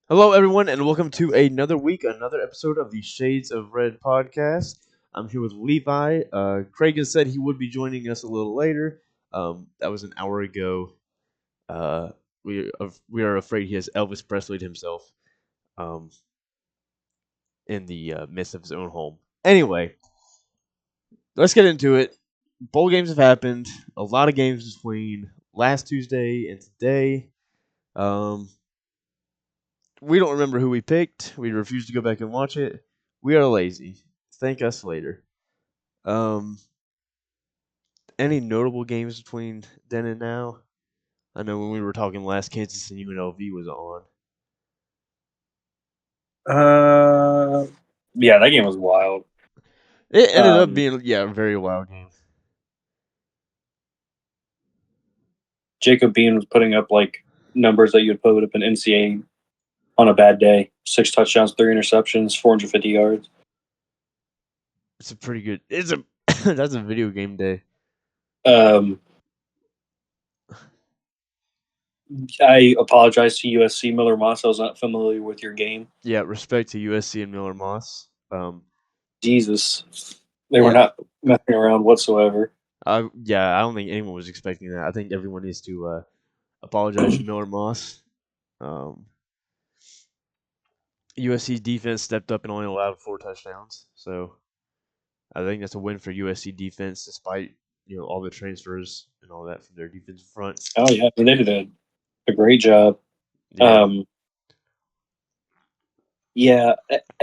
Hello, everyone, and welcome to another week, another episode of the Shades of Red podcast. I'm here with Levi. Kraigen said he would be joining us a little later. That was an hour ago. Uh, we are afraid he has Elvis Presleyed himself um, in the midst of his own home. Anyway, let's get into it. Bowl games have happened. A lot of games between last Tuesday and today. Um, we don't remember who we picked. We refuse to go back and watch it. We are lazy. Thank us later. Um, any notable games between then and now? I know when we were talking last, Kansas and UNLV was on. Uh, yeah, that game was wild. It ended up Um, being a very wild game. Jacob Bean was putting up like numbers that you would put up in NCAA on a bad day: 6 touchdowns, 3 interceptions, 450 yards. It's a pretty good. It's a that's a video game day. Um, I apologize to USC Miller Moss. I was not familiar with your game. Yeah, respect to USC and Miller Moss. Jesus, they were Yeah, not messing around whatsoever. I don't think anyone was expecting that. I think everyone needs to apologize to Miller Moss. Um, USC's defense stepped up and only allowed 4 touchdowns, so I think that's a win for USC defense, despite all the transfers and all that from their defensive front. Oh yeah, they did a great job. Yeah, Um, yeah,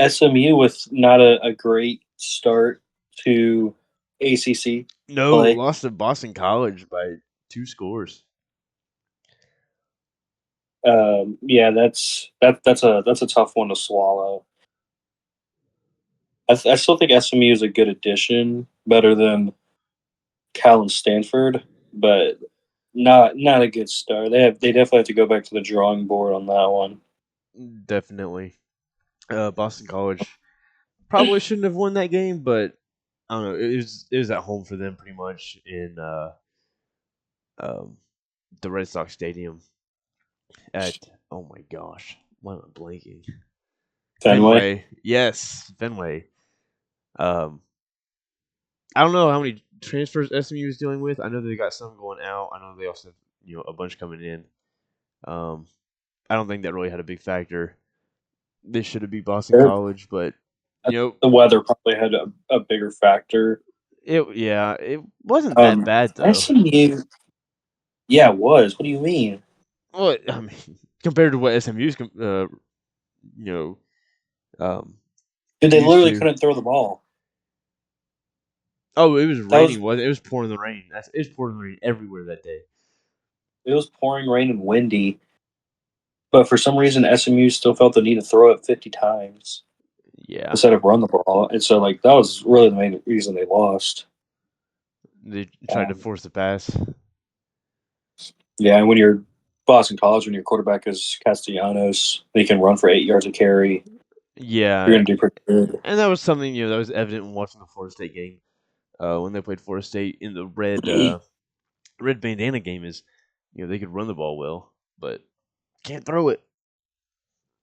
SMU with not a great start to ACC no, play. lost to Boston College by 2 scores. Yeah, that's a tough one to swallow. I still think SMU is a good addition, better than Cal and Stanford, but not a good start. They definitely have to go back to the drawing board on that one. Definitely, Boston College probably shouldn't have won that game, but I don't know. It was at home for them pretty much in um, the Red Sox Stadium at oh my gosh, why am I blanking? Fenway. Fenway, yes, Fenway. Um, I don't know how many transfers SMU is dealing with. I know they got some going out. I know they also have a bunch coming in. Um, I don't think that really had a big factor. This should have beat Boston Sure. College, but you know, The weather probably had a bigger factor. it wasn't that bad though. SMU, yeah, it was. What do you mean? Well, I mean, compared to what SMU's you know um Dude, they used literally to. couldn't throw the ball. Oh, it was That was raining, wasn't it? It was pouring the rain. It was pouring the rain everywhere that day. it was pouring rain and windy, but for some reason SMU still felt the need to throw it 50 times Yeah, instead of run the ball. And so like that was really the main reason they lost. they tried to Um, force the pass. yeah, and when you're Boston College, when your quarterback is Castellanos, he can run for 8 yards of carry. You're Yeah, gonna do pretty good. and that was something that was evident when watching the Florida State game. When they played Florida State in the red bandana game, is they could run the ball well, but can't throw it.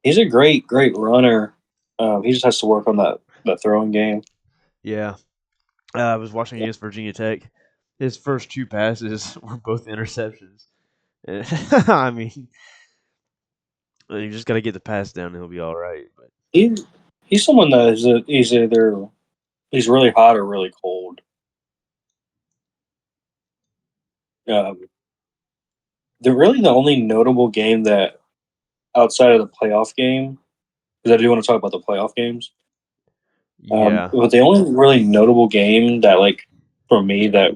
He's a great runner. He just has to work on that throwing game. Yeah, I was watching against Virginia Tech. His first 2 passes were both interceptions. I mean, you just got to get the pass down, and he'll be all right. But He he's someone that he's either he's really hot or really cold. Um, the only notable game that outside of the playoff game, because I do want to talk about the playoff games. yeah, But the only really notable game that, like, for me, that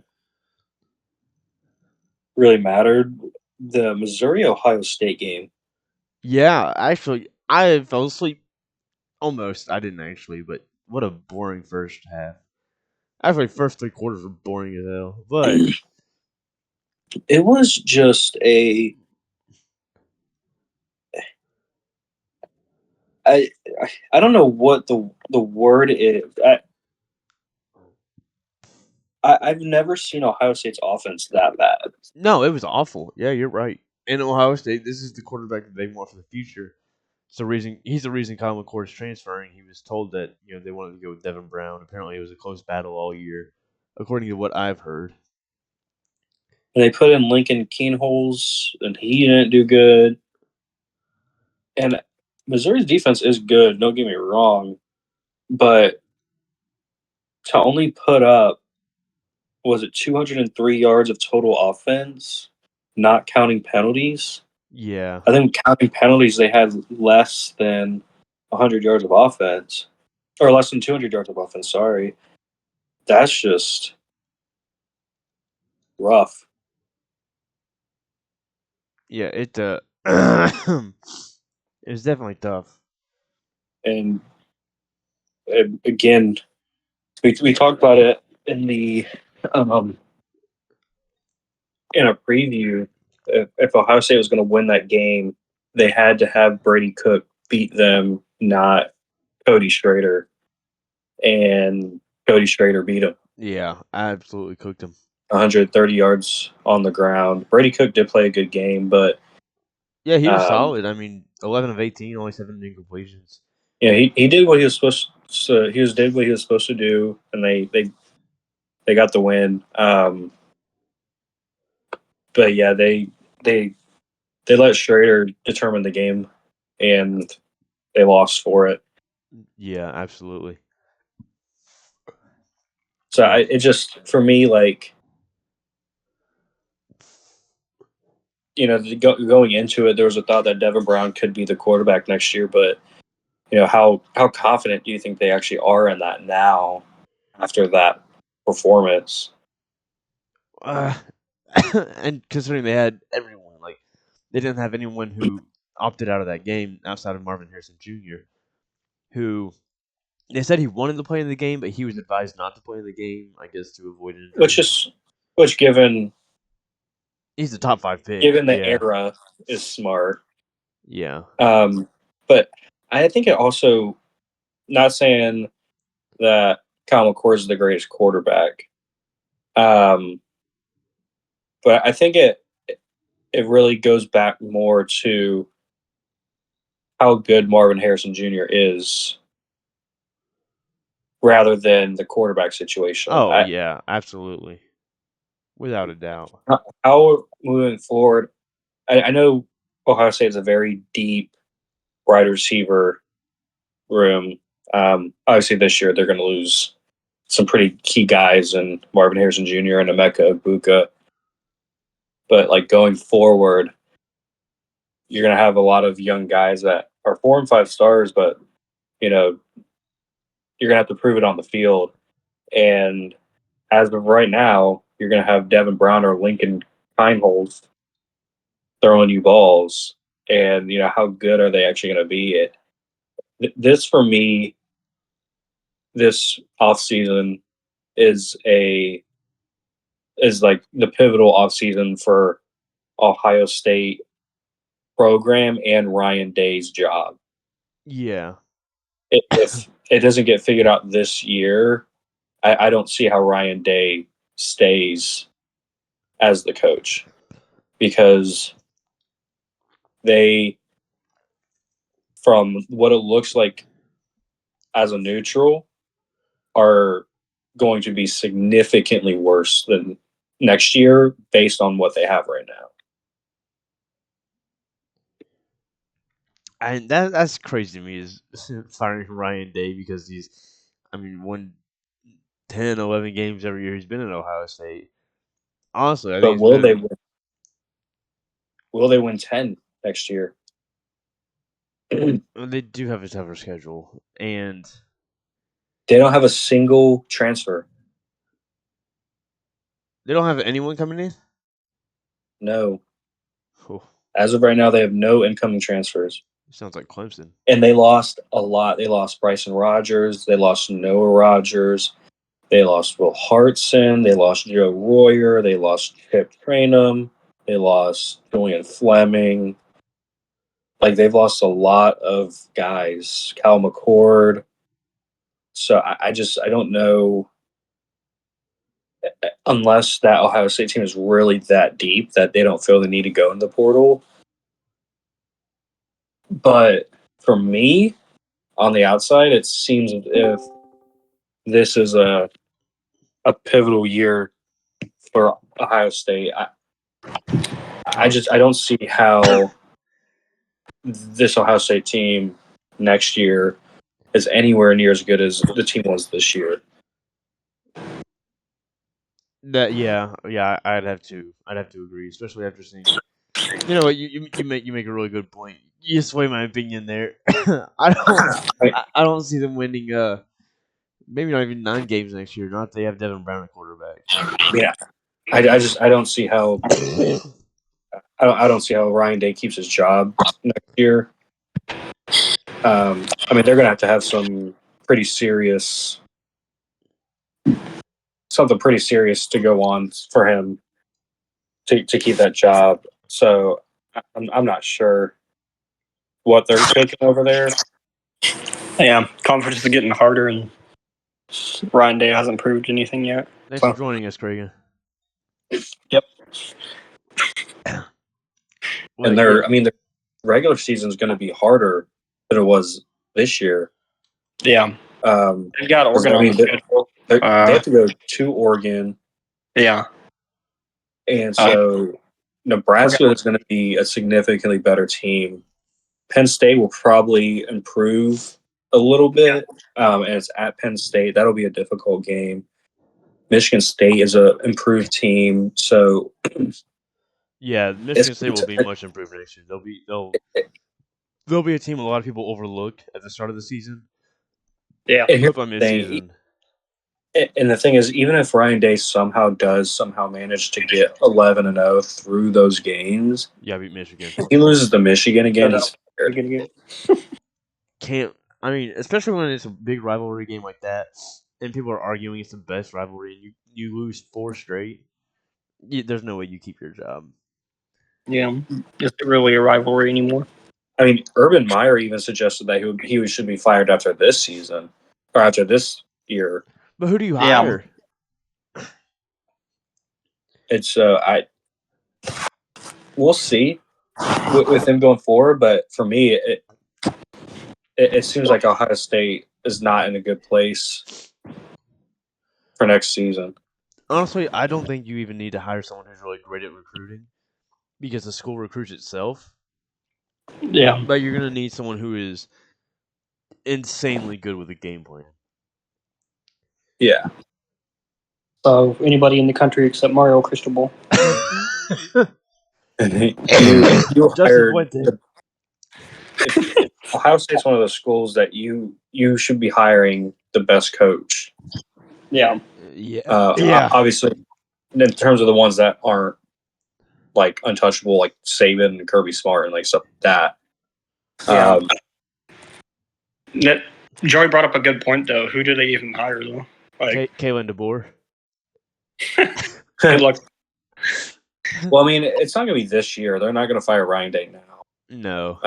really mattered, the Missouri Ohio State game. yeah. Actually, I fell asleep almost. I didn't actually, but what a boring first half. Actually, first 3 quarters were boring as hell. But It was just I I don't know what the word is. I've never seen Ohio State's offense that bad. no, it was awful. Yeah, you're right. And Ohio State, this is the quarterback that they want for the future. He's the reason Kyle McCord is transferring. He was told that they wanted to go with Devin Brown. Apparently, it was a close battle all year, according to what I've heard. And they put in Lincoln Keenholz, and he didn't do good. And Missouri's defense is good. Don't get me wrong, but to only put up, was it 203 yards of total offense, not counting penalties? Yeah, I think counting penalties, they had less than 100 yards of offense, or less than 200 yards of offense. Sorry, that's just rough. yeah, it's definitely tough. And again, we talked about it in the um, in a preview. If Ohio State was going to win that game, they had to have Brady Cook beat them, not Cody Schrader. And Cody Schrader beat him Yeah, I absolutely cooked him. 130 yards on the ground. Brady Cook did play a good game, but Yeah, he was um, solid. I mean, 11 of 18, only 7 incompletions. yeah, he did what he was supposed to. He was did what he was supposed to do, and they got the win. But yeah, they they let Schrader determine the game, and they lost for it. Yeah, absolutely. So Mm. it just for me like going into it, there was a thought that Devin Brown could be the quarterback next year, but how confident do you think they actually are in that now after that performance? Uh, and considering they had everyone, like they didn't have anyone who opted out of that game outside of Marvin Harrison Jr., who they said he wanted to play in the game, but he was advised not to play in the game, I guess, to avoid Which injury. is which He's a top 5 pick. given the Yeah, era is smart. yeah. But I think it also, not saying that Kyle McCord is the greatest quarterback, um, but I think it really goes back more to how good Marvin Harrison Jr. is rather than the quarterback situation. Oh yeah, absolutely, without a doubt. How moving forward, I know Ohio State is a very deep wide receiver room. Obviously, this year they're going to lose some pretty key guys in Marvin Harrison Jr. and Emeka Ibuka. But like going forward, you're going to have a lot of young guys that are 4 and 5 stars, but you know you're going to have to prove it on the field. And as of right now, you're going to have Devin Brown or Lincoln Kineholz throwing you balls, and how good are they actually going to be? This for me, this offseason is a is like the pivotal offseason for Ohio State program and Ryan Day's job. Yeah, If it doesn't get figured out this year, I don't see how Ryan Day stays as the coach, because they, from what it looks like as a neutral, are going to be significantly worse than next year based on what they have right now. and that's crazy to me is firing Ryan Day because I mean, won 10, 11 games every year he's been in Ohio State. Honestly, I think But it's been. will they win 10 next year? They They do have a tougher schedule, and don't have a single transfer. they don't have anyone coming in. No. Oh, As of right now, they have no incoming transfers. sounds like Clemson. And they lost a lot. They lost Bryson Rogers. They lost Noah Rogers. They lost Will Hartson. They lost Joe Royer. They lost Chip Trainum. They lost Julian Fleming. Like, they've lost a lot of guys. Cal McCord. So I don't know, unless that Ohio State team is really that deep that they don't feel the need to go in the portal. But for me, on the outside, it seems as if this is a pivotal year for Ohio State. I don't see how this Ohio State team next year is anywhere near as good as the team was this year. I'd have to agree, especially after seeing. You know what? You make a really good point. You sway my opinion there. I don't see them winning. Maybe not even 9 games next year. Not if they have Devin Brown at quarterback. Yeah, I don't see how I don't see how Ryan Day keeps his job next year. I mean, they're going to have some pretty serious something pretty serious to go on for him to keep that job. So I'm not sure what they're cooking over there. Yeah, conference is getting harder, and Ryan Day hasn't proved anything yet. Thanks for joining us, Kraigen. Yep. And their regular season is going to be harder than it was this year. Yeah. They've got Oregon on the schedule. They have to go to Oregon. Yeah. And so Nebraska is going to be a significantly better team. Penn State will probably improve a little bit, and it's at Penn State. That'll be a difficult game. Michigan State is an improved team, so yeah, Michigan State will be much improved next year. They'll be a team a lot of people overlook at the start of the season. Yeah, but by midseason. And the thing is, even if Ryan Day somehow manage to get 11-0 through those games, beat Michigan. If he loses to Michigan again, he's scared. Can't. I mean, especially when it's a big rivalry game like that, and people are arguing it's the best rivalry, and you lose 4 straight. There's no way you keep your job. Yeah, is it really a rivalry anymore? I mean, Urban Meyer even suggested that he should be fired after this season or after this year. But who do you hire? It's we'll see with him going forward. But for me, it seems like Ohio State is not in a good place for next season. Honestly, I don't think you even need to hire someone who's really great at recruiting because the school recruits itself. Yeah. But you're going to need someone who is insanely good with a game plan. Yeah. So anybody in the country except Mario Cristobal. you hired Ohio State's one of those schools that you should be hiring the best coach. Yeah. Obviously, in terms of the ones that aren't like untouchable, like Saban and Kirby Smart and like stuff like that. Yeah. Joey brought up a good point though. Who do they even hire though? Like Kalen DeBoer. Good luck. Well, I mean, it's not going to be this year. They're not going to fire Ryan Day now. No.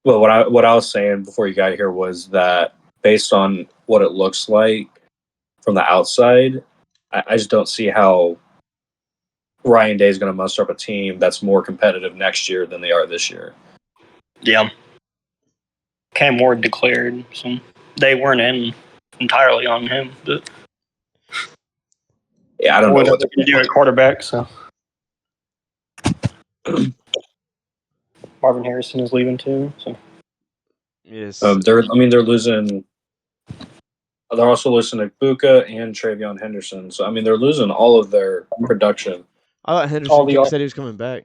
Well, what I was saying before you got here was that based on what it looks like from the outside, I just don't see how Ryan Day is going to muster up a team that's more competitive next year than they are this year. Yeah. Cam Ward declared, so they weren't in entirely on him. But yeah, I don't know what they're going to do at quarterback. So Marvin Harrison is leaving too. So yes, they're losing. They're also losing Buka and Travion Henderson. So I mean, they're losing all of their production. I thought Henderson said he was coming back.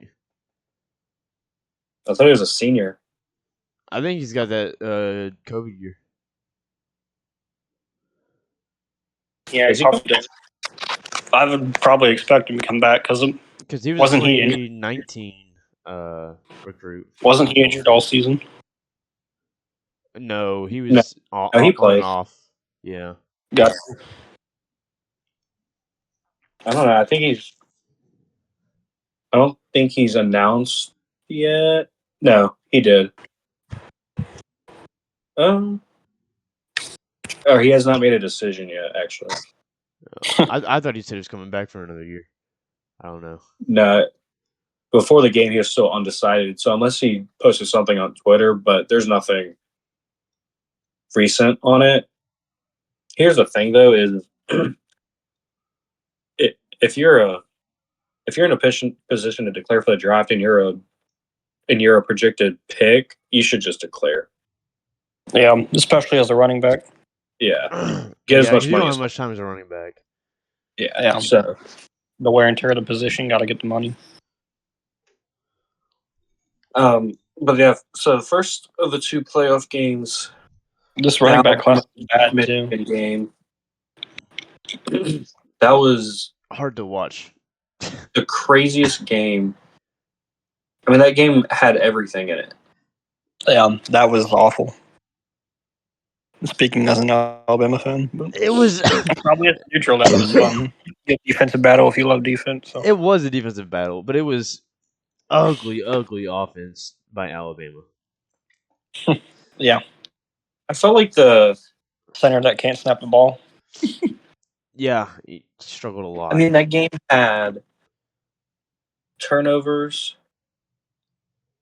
I thought he was a senior. I think he's got that COVID year. Yeah, I would probably expect him to come back because he was a 2019 recruit. Wasn't he injured all season? No, he was he played off. Yeah. Got. I don't know. I don't think he's announced yet. No, he did. He has not made a decision yet. Actually, I thought he said he was coming back for another year. I don't know. No, before the game, he was still undecided. So unless he posted something on Twitter, but there's nothing recent on it. Here's the thing, though: is if you're in a position to declare for the draft and you're a projected pick, you should just declare. Yeah, especially as a running back. Yeah, get Yeah, as much because you don't money have as much time as a running back. yeah. Yeah. So The wear and tear of the position, got to get the money. but yeah, so the first of the two playoff games, This running back class is bad Michigan too. game, that was Hard to watch. the craziest game. I mean, that game had everything in it. Yeah, that was awful. Speaking as an Alabama fan, but It was probably as a neutral, that was fun. Good defensive battle if you love defense. So. it was a defensive battle, but it was ugly offense by Alabama. Yeah, I felt like the center that can't snap the ball. Yeah, he struggled a lot. I mean, that game had turnovers,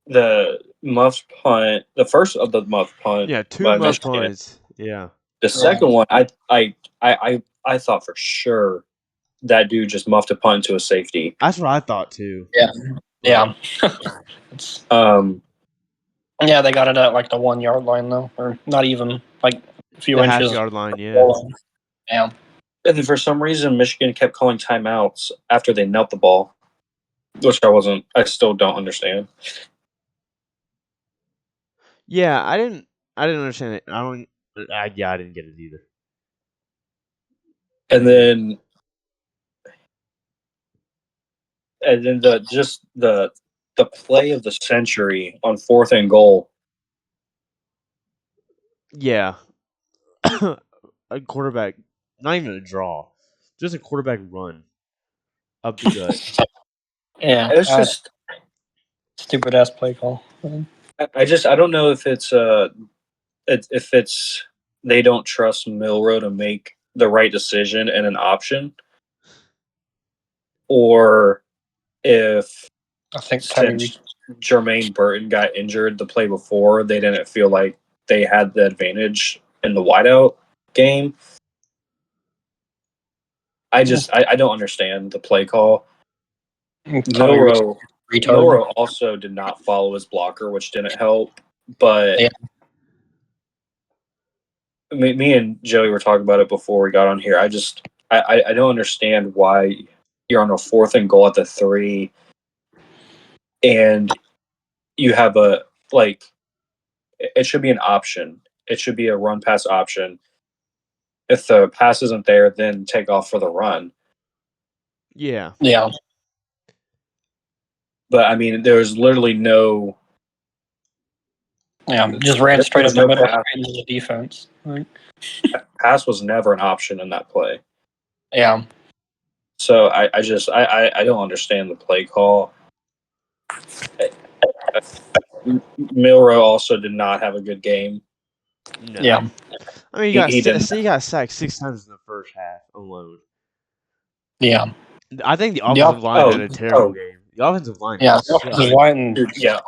the muffed punt, the first of the muffed punt Yeah, two by muff Michigan. punts. Yeah. The second one, I thought for sure that dude just muffed a punt to a safety. That's what I thought too. Yeah. But Yeah. Yeah, they got it at like the 1 yard line though, or not even like a few the inches. half-yard line, yeah. Yeah. And then for some reason, Michigan kept calling timeouts after they knelt the ball, which I still don't understand. Yeah, I didn't understand it. I didn't get it either. And then the play of the century on 4th and goal. Yeah. A quarterback, not even a draw, just a quarterback run up the gut. Yeah. It's just Stupid ass play call. I don't know if it's they don't trust Milrow to make the right decision and an option, or if I think since Jermaine Burton got injured the play before, they didn't feel like they had the advantage in the wideout game. I don't understand the play call. Milrow also did not follow his blocker, which didn't help. But Yeah. me and Joey were talking about it before we got on here. I don't understand why you're on a 4th and goal at the 3, and you have it should be an option. It should be a run pass option. If the pass isn't there, then take off for the run. Yeah. Yeah. But I mean, there was literally no. Yeah, just ran straight up the middle pass. into the defense. Right. Pass was never an option in that play. Yeah. So I don't understand the play call. Milrow also did not have a good game. No. Yeah. I mean, he got sacked 6 times in the first half alone. Yeah. I think the offensive line had a terrible game. The offensive line. Yeah. The offensive line. Yeah.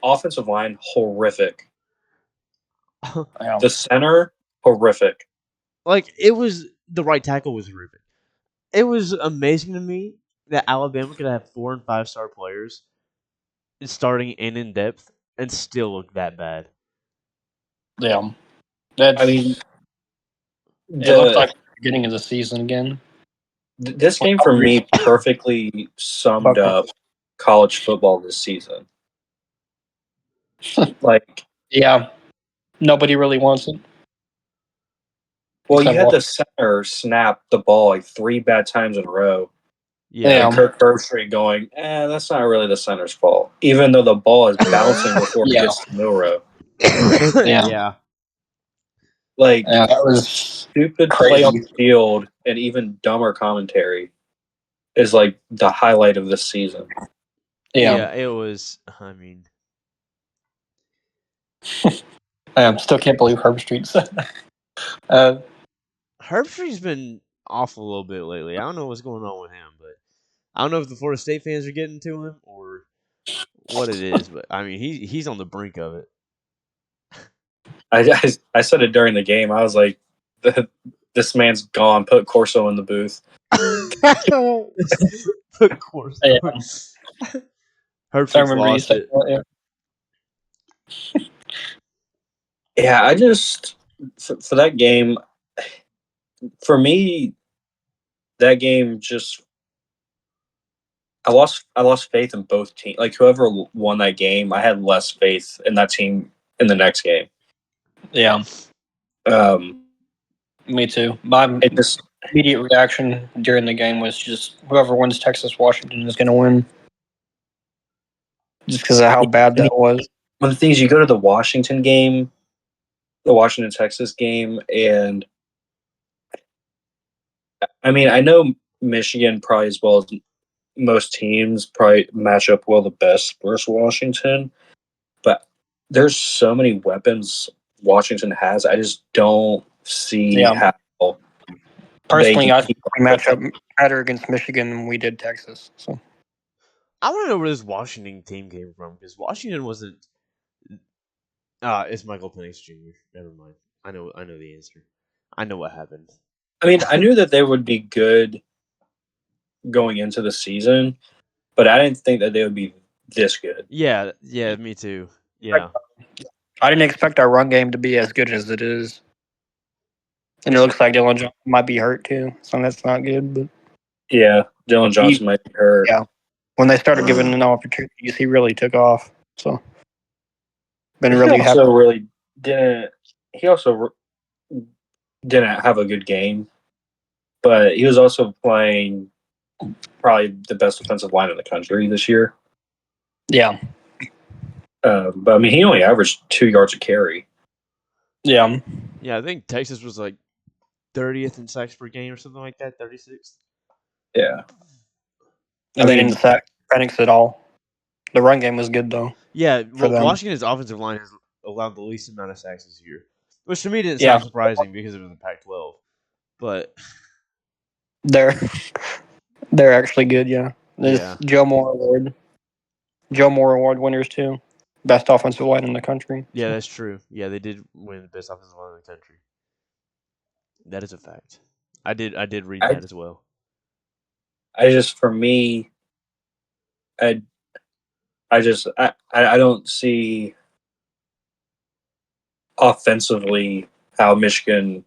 Offensive line horrific. Yeah. The center horrific. Like, it was the right tackle was horrific. It was amazing to me that Alabama could have 4 and 5-star players starting and in depth and still look that bad. Yeah. I mean, it looked like the beginning of the season again. This game for me perfectly summed up college football this season. Like, yeah, nobody really wants it. Well, you had the center snap the ball like 3 bad times in a row. Yeah. And Kirk Herbstreit going, that's not really the center's fault, even though the ball is bouncing before it gets to Milrow. Yeah. Like, that was stupid play on the field and even dumber commentary is like the highlight of this season. Yeah, it was. I mean, I still can't believe Herbstreit said that. Herbstreit's been off a little bit lately. I don't know what's going on with him, but I don't know if the Florida State fans are getting to him or what it is, but I mean he's on the brink of it. I said it during the game. I was like, this man's gone. Put Corso in the booth. Of course. Yeah. I Herford's remember you lost saying it. that. Yeah, I just for that game, for me, that game just I lost faith in both teams. Like whoever won that game, I had less faith in that team in the next game. Yeah, Um, me too. My it just immediate reaction during the game was just whoever wins Texas Washington is going to win, just because of how bad I mean, that was. one of the things you go to the Washington game, the Washington Texas game, and I mean I know Michigan probably as well as most teams probably match up well the best versus Washington, but there's so many weapons Washington has. I just don't see Yeah, how they personally, can I think keep up we with match it. up better against Michigan than we did Texas. So I want to know where this Washington team came from because Washington wasn't. It's Michael Penix Jr. Never mind. I know the answer. I know what happened. I mean, I knew that they would be good going into the season, but I didn't think that they would be this good. Yeah, me too. Yeah, I didn't expect our run game to be as good as it is, and it looks like Dylan Johnson might be hurt too, so that's not good. But Yeah, Dylan Johnson might be hurt. yeah, when they started giving him opportunities, he really took off. So been He really happy. also really didn't. He also didn't have a good game, but he was also playing probably the best defensive line in the country this year. Yeah, But I mean, he only averaged 2 yards a carry. yeah, yeah. I think Texas was like 30th in sacks per game or something like that. 36th. Yeah, and I they didn't mean, sack Penix at all. The run game was good though Yeah, for well, them. Washington's offensive line has allowed the least amount of sacks this year, which to me didn't Yeah, sound surprising because it was the Pac-12. But they're they're actually good. Yeah, there's yeah, Joe Moore Award winners too. Best offensive line in the country. yeah, So. that's true. Yeah, they did win the best offensive line in the country. That is a fact. I did read I that as well. I just for me, I I don't see offensively how Michigan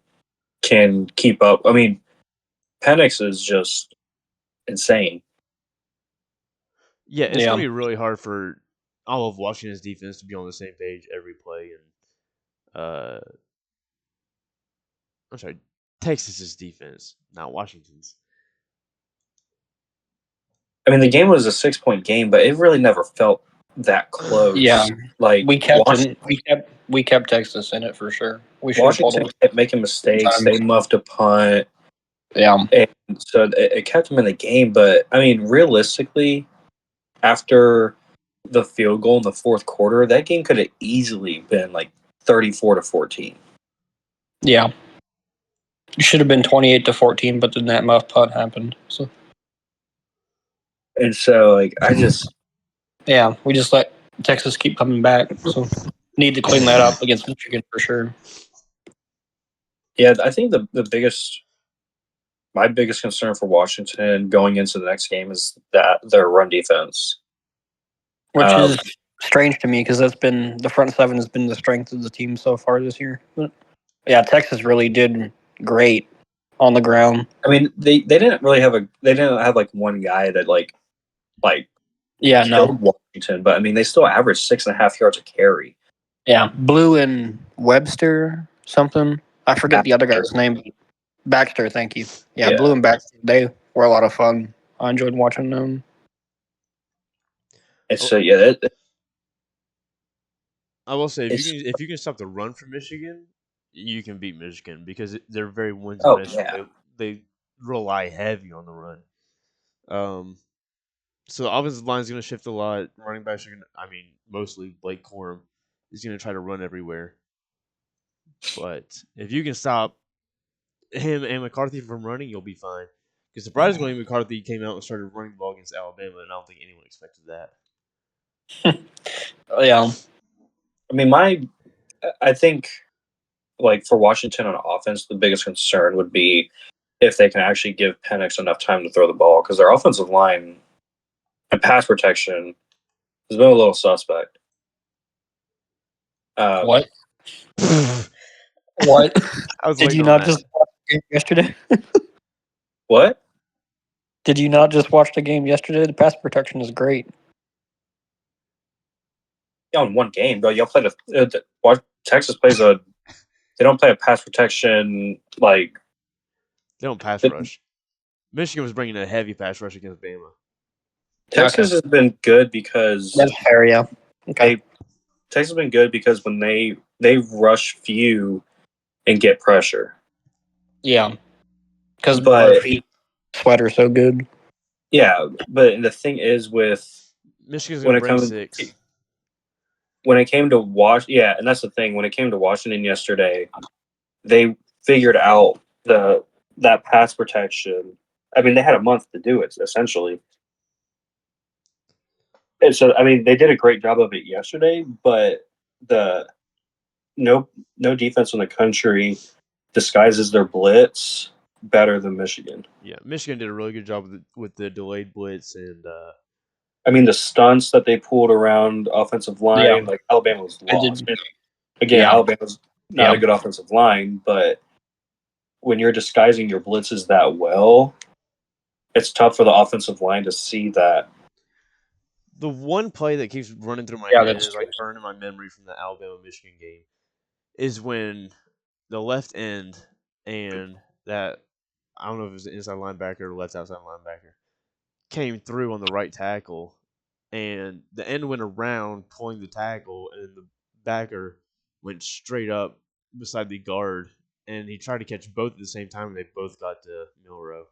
can keep up. I mean, Penix is just insane. Yeah, it's gonna Yeah, be really hard for all of Washington's defense to be on the same page every play, and I'm sorry, Texas's defense, not Washington's. I mean, the game was a 6 point game, but it really never felt that yeah. close. Like We kept in, we kept Texas in it for sure. We should have pulled Washington it kept making mistakes. They sometimes. muffed a punt, Yeah, and so it kept them in the game. But I mean, realistically, after the field goal in the fourth quarter, that game could have easily been like 34-14. yeah. It should have been 28-14, but then that muff punt happened. So And so, like, I just yeah, we just let Texas keep coming back. So need to clean that up against Michigan for sure. yeah, I think my biggest concern for Washington going into the next game is that their run defense. Which Um, is strange to me because that's been the front seven has been the strength of the team so far this year. But yeah, Texas really did great on the ground. I mean, they didn't have like one guy that like Yeah, killed no. Washington, but I mean they still averaged 6.5 yards a carry. Yeah, Blue and Webster something. I forget the other guy's name. Baxter, thank you. Yeah, Blue Yeah, and Baxter. They were a lot of fun. I enjoyed watching them. and Oh, so yeah, I will say it's if you can stop the run from Michigan, you can beat Michigan because they're very one oh dimensional. yeah, They rely heavy on the run. Um, so the offensive line is going to shift a lot. Running backs are going to, I mean, mostly Blake Corum is going to try to run everywhere. But if you can stop him and McCarthy from running, you'll be fine. Because surprisingly, McCarthy came out and started running the ball against Alabama, and I don't think anyone expected that. Yeah. I mean, I think like for Washington on offense, the biggest concern would be if they can actually give Penix enough time to throw the ball because their offensive line and pass protection has been a little suspect. What? What? I was Did waiting you on not that. just watch the game yesterday? What? Did you not just watch the game yesterday? The pass protection is great. Yeah, in one game, though, y'all played Texas plays a. They don't play a pass protection like. They don't pass rush. Michigan was bringing a heavy pass rush against Bama. Texas has been good because That's fair, yeah. Okay. Texas has been good because when they rush few and get pressure. Yeah. Because But Murphy sweater so good. yeah, but the thing is with Michigan's when going to it bring comes 6. when it came to yeah, and that's the thing. When it came to Washington yesterday, they figured out that pass protection. I mean, they had a month to do it essentially. And so, I mean, they did a great job of it yesterday, but the no defense in the country disguises their blitz better than Michigan. Yeah, Michigan did a really good job with the delayed blitz and I mean, the stunts that they pulled around offensive line, like Alabama was I lost. did. Again, Yeah. Alabama's not Yeah. a good offensive line, but when you're disguising your blitzes that well, it's tough for the offensive line to see that. the one play that keeps running through my Yeah, head and that's is true. like burned in my memory from the Alabama Michigan game is when the left end and that I don't know if it was the inside linebacker or left outside linebacker came through on the right tackle, and the end went around pulling the tackle, and the backer went straight up beside the guard, and he tried to catch both at the same time, and they both got to Milrow.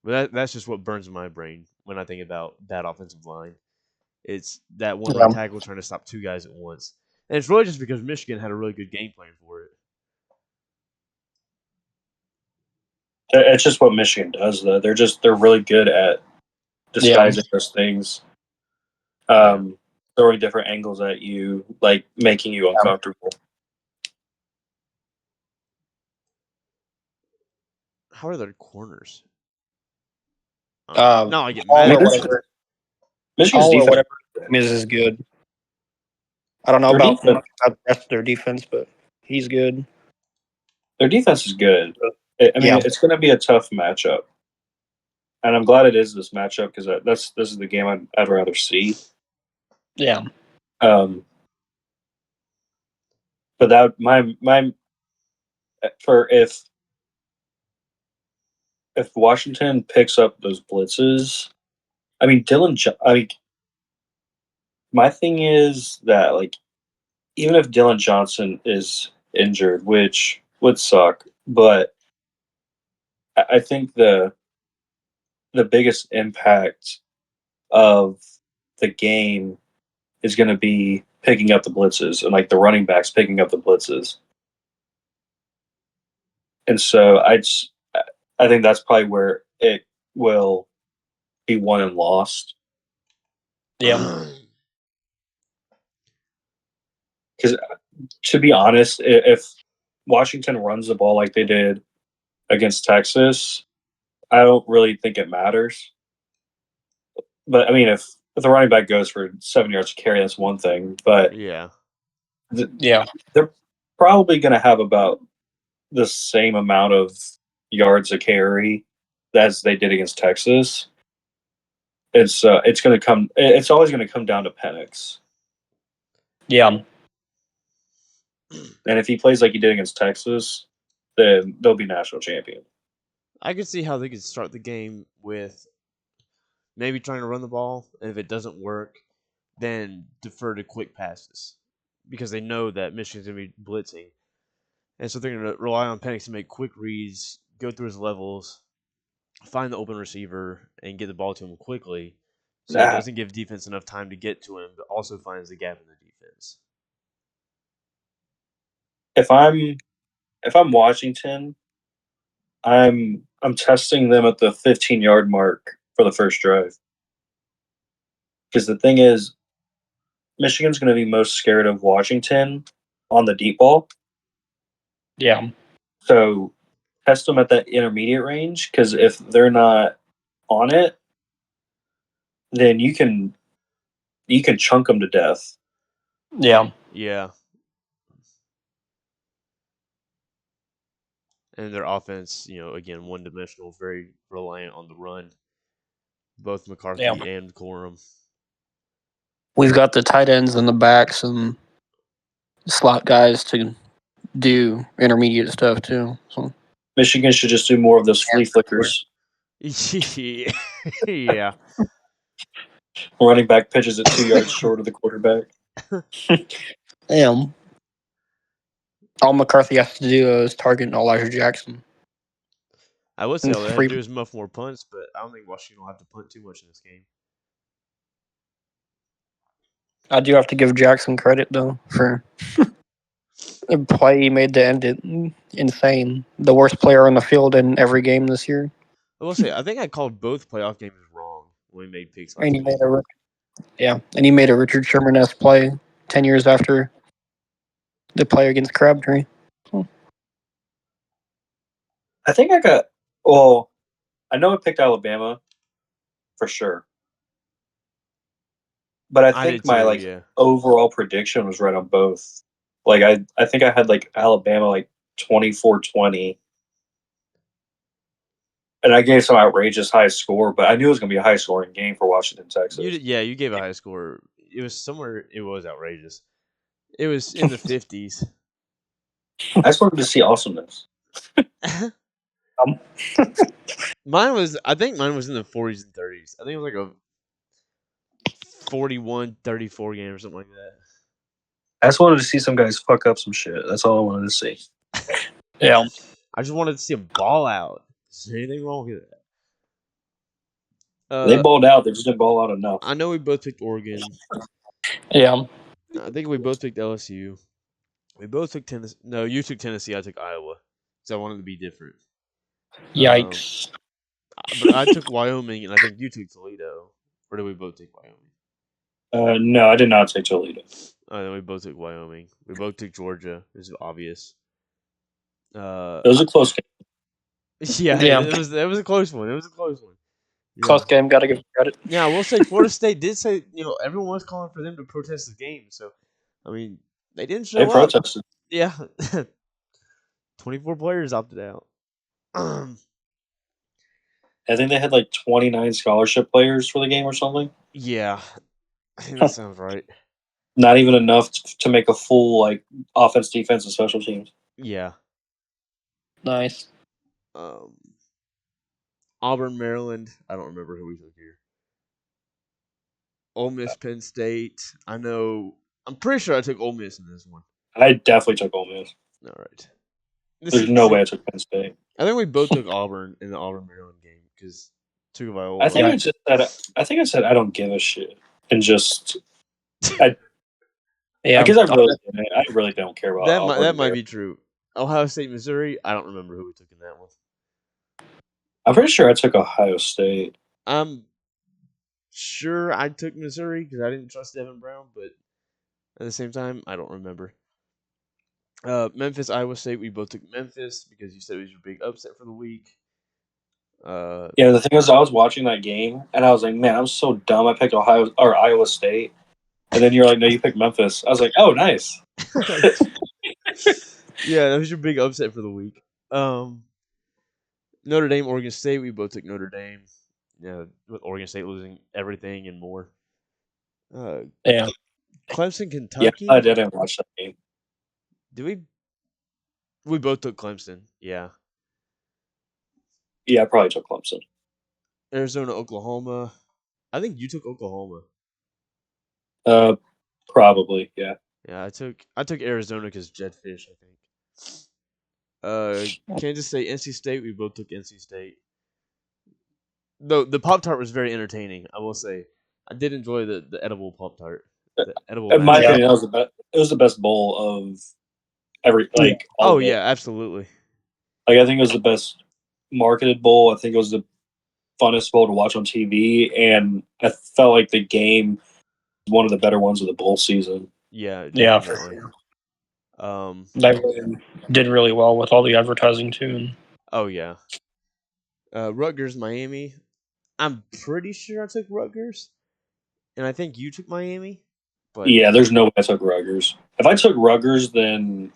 But that's just what burns in my brain when I think about that offensive line. It's that one right Yeah. tackle trying to stop 2 guys at once. And it's really just because Michigan had a really good game plan for it. It's just what Michigan does, though. They're really good at disguising those things, throwing different angles at you, like making you uncomfortable. How are their corners? Uh, No, I get Hall mad or at whatever. Michigan's Hall or defense. whatever is good. I don't know Their about defense, much about the rest of their defense, but he's good. their defense is good. I mean, Yeah. it's going to be a tough matchup, and I'm glad it is this matchup because this is the game I'd rather see. Yeah. But that my for if Washington picks up those blitzes, I mean I mean, my thing is that like even if Dylan Johnson is injured, which would suck, but I think the biggest impact of the game is going to be picking up the blitzes and like the running backs picking up the blitzes. And so I think that's probably where it will be won and lost. Yeah. Because to be honest, if Washington runs the ball like they did against Texas, I don't really think it matters. But I mean, if the running back goes for 7 yards to carry, that's one thing. But yeah. Yeah. they're probably going to have about the same amount of yards a carry as they did against Texas. It's going to come. It's always going to come down to Penix. Yeah. And if he plays like he did against Texas, then they'll be national champion. I could see how they could start the game with maybe trying to run the ball, and if it doesn't work, then defer to quick passes because they know that Michigan's going to be blitzing. And so they're going to rely on Penix to make quick reads, go through his levels, find the open receiver, and get the ball to him quickly so it doesn't give defense enough time to get to him, but also finds the gap in the defense. If I'm Washington, I'm testing them at the 15-yard mark for the first drive. Because the thing is, Michigan's going to be most scared of Washington on the deep ball. Yeah. So test them at that intermediate range, because if they're not on it, then you can chunk them to death. Yeah. Yeah. And their offense, again, one dimensional, very reliant on the run. Both McCarthy and Corum. We've got the tight ends and the backs and slot guys to do intermediate stuff too. So Michigan should just do more of those flea flickers. Yeah. Running back pitches it 2 yards short of the quarterback. Damn. All McCarthy has to do is target Elijah Jackson. I would say all they have to do is muff more punts, but I don't think Washington will have to punt too much in this game. I do have to give Jackson credit though for the play he made to end it. Insane. The worst player on the field in every game this year. I will say, I think I called both playoff games wrong when we made picks last And he week. and he made a Richard Sherman-esque play 10 years after the play against Crabtree. I think I know I picked Alabama for sure. But I think my overall prediction was right on both. Like I think I had like Alabama like 24-20. And I gave some outrageous high score, but I knew it was going to be a high scoring game for Washington, Texas. You gave a high score. It was somewhere. It was outrageous. It was in the 50s. I just wanted to see awesomeness. I think mine was in the 40s and 30s. I think it was like a 41-34 game or something like that. I just wanted to see some guys fuck up some shit. That's all I wanted to see. Yeah. I just wanted to see a ball out. Is there anything wrong with that? They balled out. They just didn't ball out enough. I know we both picked Oregon. Yeah. I think we both picked LSU. We both took Tennessee. No, you took Tennessee. I took Iowa. Because I wanted to be different. Yikes. But I took Wyoming, and I think you took Toledo. Or did we both take Wyoming? No, I did not take Toledo. Then we both took Wyoming. We both took Georgia. It was obvious. It was a close game. Yeah, it was a close one. Yeah. Close game, gotta give credit. Yeah, I will say Florida State did say, everyone was calling for them to protest the game. So, I mean, they didn't show up. They protested. Yeah. 24 players opted out. I think they had like 29 scholarship players for the game or something. Yeah. I think that sounds right. Not even enough to make a full like offense, defense, and special teams. Yeah. Nice. Auburn, Maryland. I don't remember who we took here. Ole Miss, Penn State. I'm pretty sure I took Ole Miss in this one. I definitely took Ole Miss. All right. There's no way I took Penn State. I think we both took Auburn in the Auburn Maryland game because Tagovailoa. I think I said I don't give a shit and just. I guess I really don't care about Auburn. That might be true. Ohio State, Missouri. I don't remember who we took in that one. I'm pretty sure I took Ohio State. I'm sure I took Missouri because I didn't trust Devin Brown, but at the same time, I don't remember. Memphis, Iowa State. We both took Memphis because you said it was your big upset for the week. Yeah, the thing is, I was watching that game and I was like, man, I'm so dumb. I picked Iowa State, and then you're like, no, you picked Memphis. I was like, oh, nice. Yeah, that was your big upset for the week. Notre Dame, Oregon State. We both took Notre Dame. Yeah, with Oregon State losing everything and more. Yeah. Clemson, Kentucky. Yeah, I didn't watch that game. Did we? We both took Clemson. Yeah. Yeah, I probably took Clemson. Arizona, Oklahoma. I think you took Oklahoma. Probably, yeah. Yeah, I took Arizona because Jed Fish, I think. Kansas State, NC State. We both took NC State. Though the Pop Tart was very entertaining, I will say. I did enjoy the edible Pop Tart. In my opinion, it was the best bowl of every all of it. Yeah, absolutely. Like I think it was the best marketed bowl. I think it was the funnest bowl to watch on TV, and I felt like the game was one of the better ones of the bowl season. Yeah, Yeah, for definitely. sure. They did really well with all the advertising too. And Oh yeah. Rutgers, Miami. I'm pretty sure I took Rutgers, and I think you took Miami. But Yeah, there's no way I took Rutgers. If I took Rutgers, then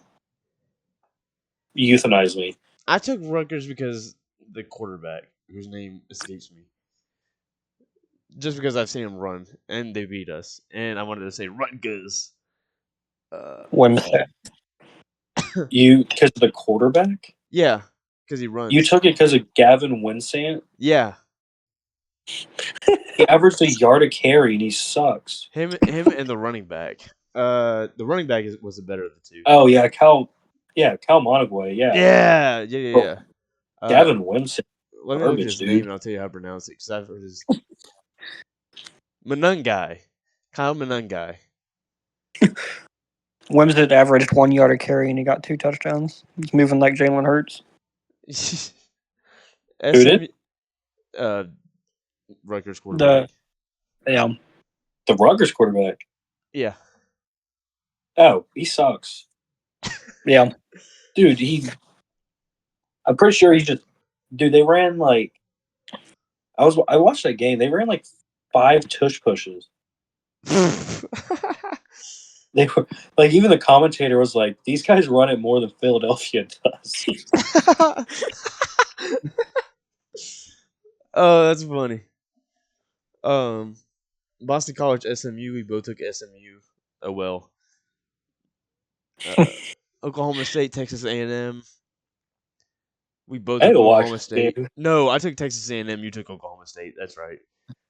euthanize me. I took Rutgers because the quarterback, whose name escapes me, just because I've seen him run and they beat us, and I wanted to say Rutgers. Wednesday. You because of the quarterback? Yeah, because he runs. You took it because of Gavin Winsant? Yeah, He averaged a yard a carry, and he sucks. him, and the running back. The running back was the better of the two. Oh yeah, Cal Monagway, yeah. Yeah. Gavin Winsant, Let me look at garbage, his dude. name and I'll tell you how to pronounce it. Because I've heard his Menungai, Kyle Menungai. Wednesday averaged 1 yard a carry and he got 2 touchdowns. He's moving like Jalen Hurts. Who did? Rutgers quarterback. Yeah. The Rutgers quarterback. Yeah. Oh, he sucks. Yeah. Dude, I'm pretty sure they ran like I watched that game. They ran like 5 tush pushes. They were like, even the commentator was like, these guys run it more than Philadelphia does. Oh, that's funny. Boston College, SMU. We both took SMU. Oh well. Oklahoma State, Texas A&M. We both I had took to watch Oklahoma this State. game. No, I took Texas A&M. You took Oklahoma State. That's right.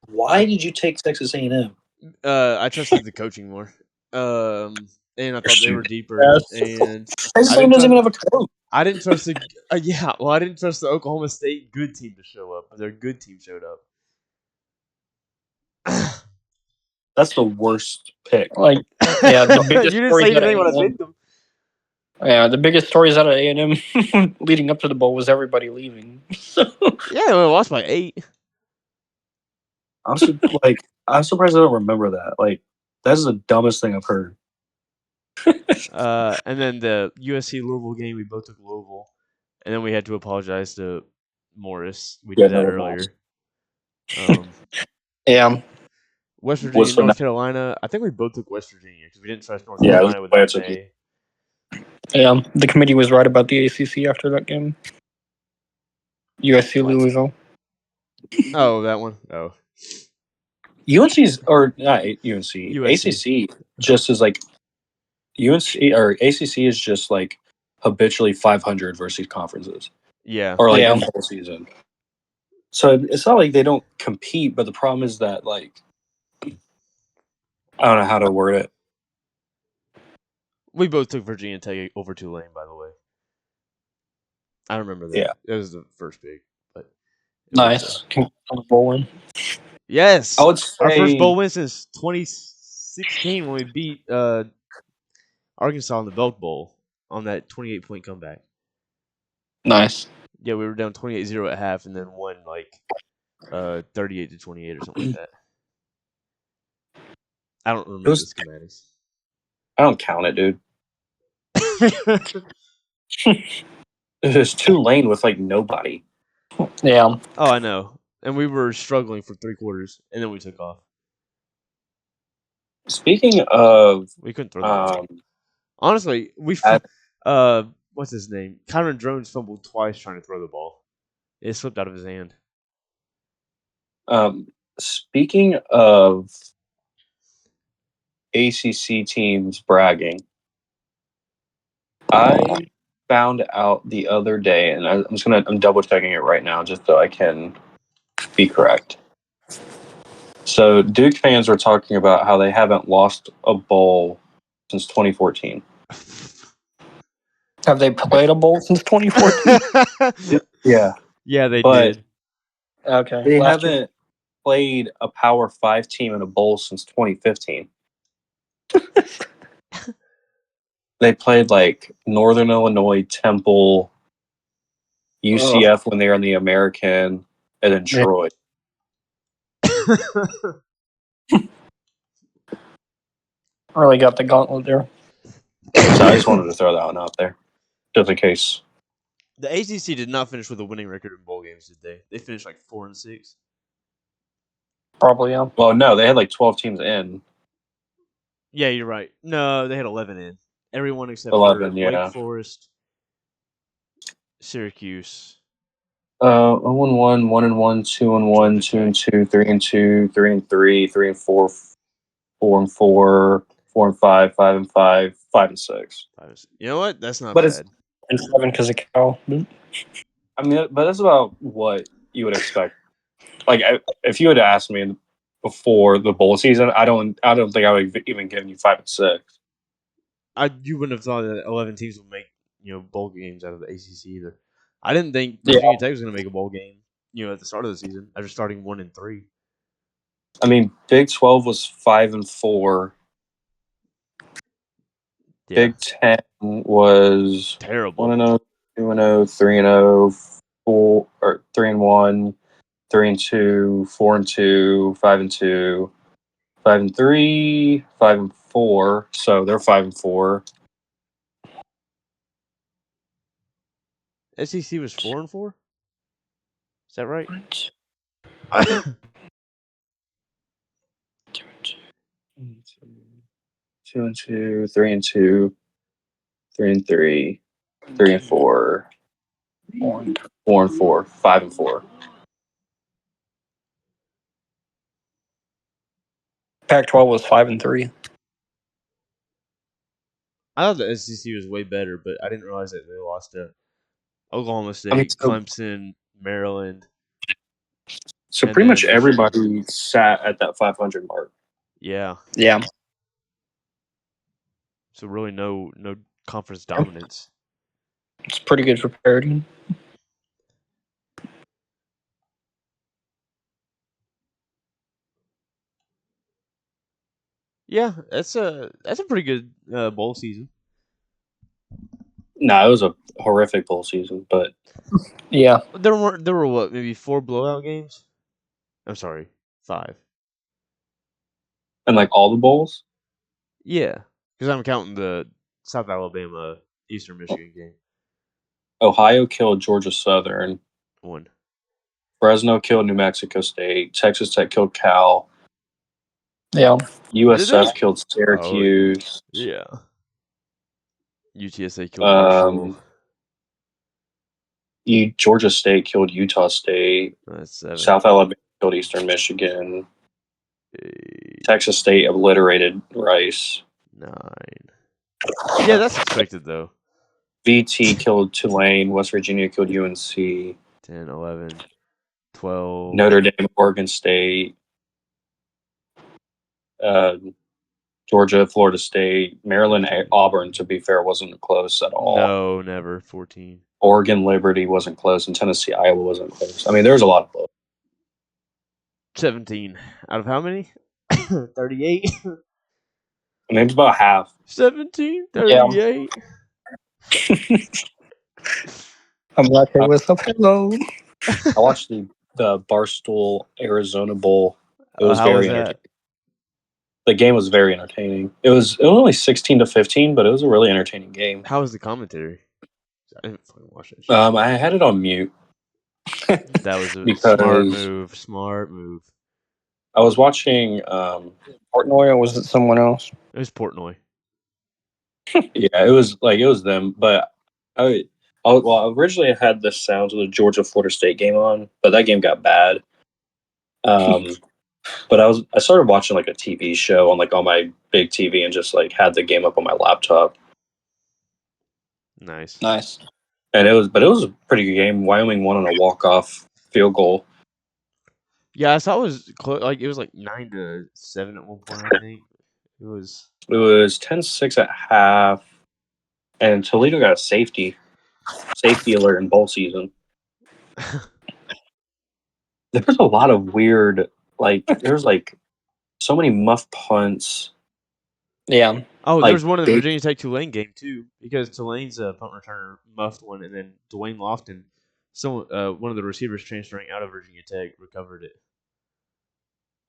Why did you take Texas A&M? I trusted the coaching more. And I thought they were deeper. Yes. And Texas A&M doesn't even have a coach. I didn't trust the. I didn't trust the Oklahoma State good team to show up, but their good team showed up. That's the worst pick. Like, yeah, the biggest You didn't stories say out of anything when I A&M. picked them. Yeah, the biggest stories out of A&M leading up to the bowl was everybody leaving. So Yeah, we lost by 8. I'm surprised I don't remember that. Like, that's the dumbest thing I've heard. And then the USC Louisville game, we both took Louisville, and then we had to apologize to Morris. We Yeah, did that no, earlier. yeah, West Virginia, Was for North Carolina. I think we both took West Virginia because we didn't trust North Yeah, Carolina with that's that why I took May. yeah. The committee was right about the ACC after that game. USC Louisville. Oh, that one. Oh, UNC's or not UNC. USC. ACC just is like UNC or ACC is just like habitually 500 versus conferences yeah. or like Yeah. in the whole season. So it's not like they don't compete, but the problem is that like I don't know how to word it. We both took Virginia Tech over Tulane, by the way. I remember that. Yeah. It was the first pick, but Nice. Bowl win. yes, I would our first say bowl win since 2016 when we beat Arkansas in the Belk Bowl on that 28-point comeback. Nice. Yeah, we were down 28-0 at half and then won like 38-28 or something like that. I don't remember the schematics. I don't count it, dude. It's Tulane with like nobody. Yeah. Oh, I know. And we were struggling for 3 quarters, and then we took off. Speaking of We couldn't throw the ball. Honestly, what's his name? Kyron Drones fumbled twice trying to throw the ball. It slipped out of his hand. Speaking of ACC teams bragging, I found out the other day, and I'm double checking it right now just so I can be correct. So Duke fans were talking about how they haven't lost a bowl since 2014. Have they played a bowl since 2014? Yeah, Yeah, they but did. Okay. they Last haven't year. played a Power 5 team in a bowl since 2015. They played like Northern Illinois, Temple, UCF when they were in the American, and then Yeah. Troy. Really got the gauntlet there. So I just wanted to throw that one out there, just in case. The ACC did not finish with a winning record in bowl games, did they? They finished like 4-6. Probably, yeah. Well, no, they had like 12 teams in. Yeah, you're right. No, they had 11 in. Everyone except for 11, Wake yeah. Forest, Syracuse. 0-1, 1-1, 2-1, 2-2, 3-2, 3-3, 3-4, 4-4, 4-5, 5-5, 5-6. You know what? That's not But it's, bad. And 7 because of Cal. I mean, but that's about what you would expect. Like, if you had asked me before the bowl season, I don't think I would have even given you 5-6. You wouldn't have thought that 11 teams would make bowl games out of the ACC either. I didn't think Yeah. Virginia Tech was going to make a bowl game. At the start of the season after starting 1-3. I mean, Big 12 was 5-4. Yeah, Big 10 was terrible. 1-0, 2-0, 3-0, 4 or 3-1, 3-2, 4-2, 5-2, 5-3, 5-4. So they're 5-4. SEC was 4-4. Is that right? 2-2, 3-2, 3-3, 3-4, 4-4, 5-4. Pac-12 was 5-3. I thought the SEC was way better, but I didn't realize that they lost to Oklahoma I mean, State, Clemson, Maryland, so and pretty much then Michigan. everybody sat at that 500 mark. Yeah, Yeah. so really no conference dominance. It's pretty good for parity. Yeah, that's a pretty good bowl season. No, it was a horrific bowl season, but Yeah. There were what, maybe 4 blowout games. I'm sorry, 5. and like all the bowls, Yeah, because I'm counting the South Alabama Eastern Michigan game. Ohio killed Georgia Southern, 1. Fresno killed New Mexico State, Texas Tech killed Cal, Yeah. Did they? USF killed Oh Syracuse, yeah. UTSA killed Marshall. Georgia State killed Utah State, That's 7. South Alabama killed Eastern Michigan, 8, Texas State obliterated Rice, 9. Yeah, that's expected though. VT killed Tulane, West Virginia killed UNC, 10, 11, 12. Notre Dame, Oregon State, uh, Georgia, Florida State, Maryland, 13. Auburn. To be fair, wasn't close at all. No, never. 14. Oregon, Liberty wasn't close, and Tennessee, Iowa wasn't close. I mean, there's a lot of close. 17. Out of how many? 38. I mean, it's about half. 17, Yeah. 38. I'm like, hey, what's up? Hello. I watched the Barstool Arizona Bowl. It was How was very that? entertaining. The game was very entertaining. It was only 16-15, but it was a really entertaining game. How was the commentary? I didn't fucking watch that shit. I had it on mute That was a because smart move. Smart move. I was watching. Portnoy, or was it someone else? It was Portnoy. Yeah, it was them, but originally I had the sounds of the Georgia Florida State game on, but that game got bad. But I started watching like a TV show on my big TV and just like had the game up on my laptop. Nice. And it was a pretty good game. Wyoming won on a walk-off field goal. Yeah, I saw it was close. Like it was like 9-7 at one point. I think it was. It was 10-6 at half, and Toledo got a safety alert in bowl season. There was a lot of weird, there's like so many muff punts. Yeah. Oh, Like, there was one in the big- Virginia Tech Tulane game too, because Tulane's punt returner muffed one, and then Dwayne Lofton, one of the receivers transferring out of Virginia Tech, recovered it.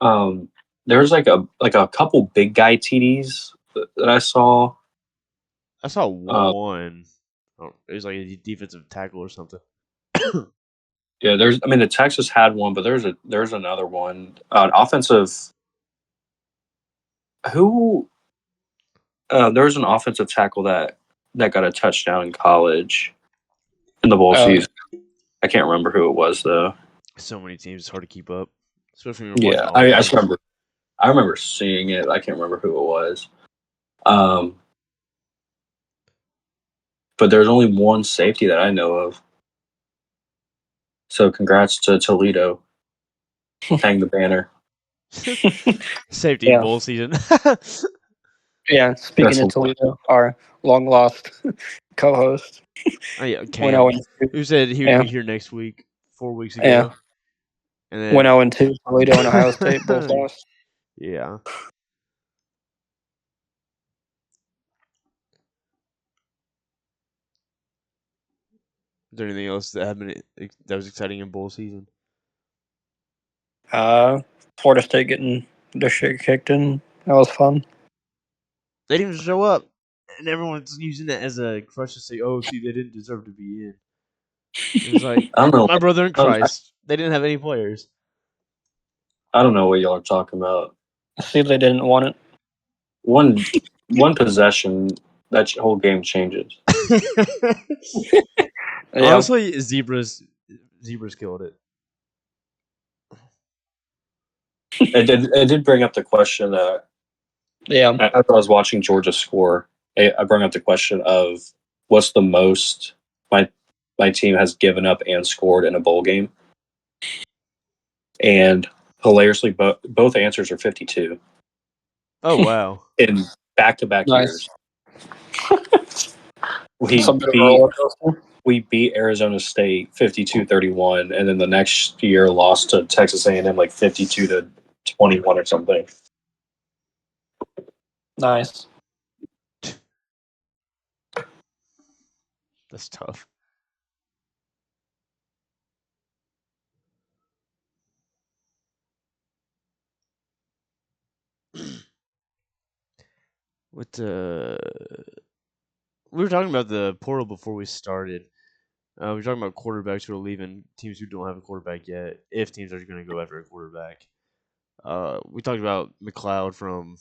There was like a couple big guy TDs that I saw. I saw Uh, one. Oh, it was like a defensive tackle or something. yeah, the Texas had one, but there's another one. An offensive who there was an offensive tackle that got a touchdown in college in the bowl season. I can't remember who it was though. So many teams, it's hard to keep up, especially when you're watching Yeah, all I just games. remember seeing it. I can't remember who it was. But there's only one safety that I know of. So congrats to Toledo. Hang the banner. Safety in Yeah. bowl season. Yeah, speaking of Toledo, our long lost co-host Oh yeah, went Cam. 0 and 2. Who said he would Yeah, be here next week? 4 weeks yeah, ago, and went then 0 and 2. Toledo and Ohio State both lost. yeah. Is there anything else that that was exciting in bowl season? Florida State getting their shit kicked in. That was fun. They didn't even show up, and everyone's using that as a crutch to say, "Oh, see, they didn't deserve to be in." It was like I don't know. my brother in I Christ. They didn't have any players. I don't know what y'all are talking about. See, they didn't want it. One possession, that whole game changes. Yeah, Honestly, zebras killed it. It did bring up the question that yeah. as I was watching Georgia score, I brought up the question of what's the most my team has given up and scored in a bowl game, and hilariously, both answers are 52 Oh wow. in back-to-back Nice. years. Some bit of a roller coaster. We beat Arizona State 52-31, and then the next year lost to Texas A&M like 52-21 or something. Nice. That's tough. What we were talking about the portal before we started. We were talking about quarterbacks who are leaving teams who don't have a quarterback yet. If teams are going to go after a quarterback, we talked about McLeod from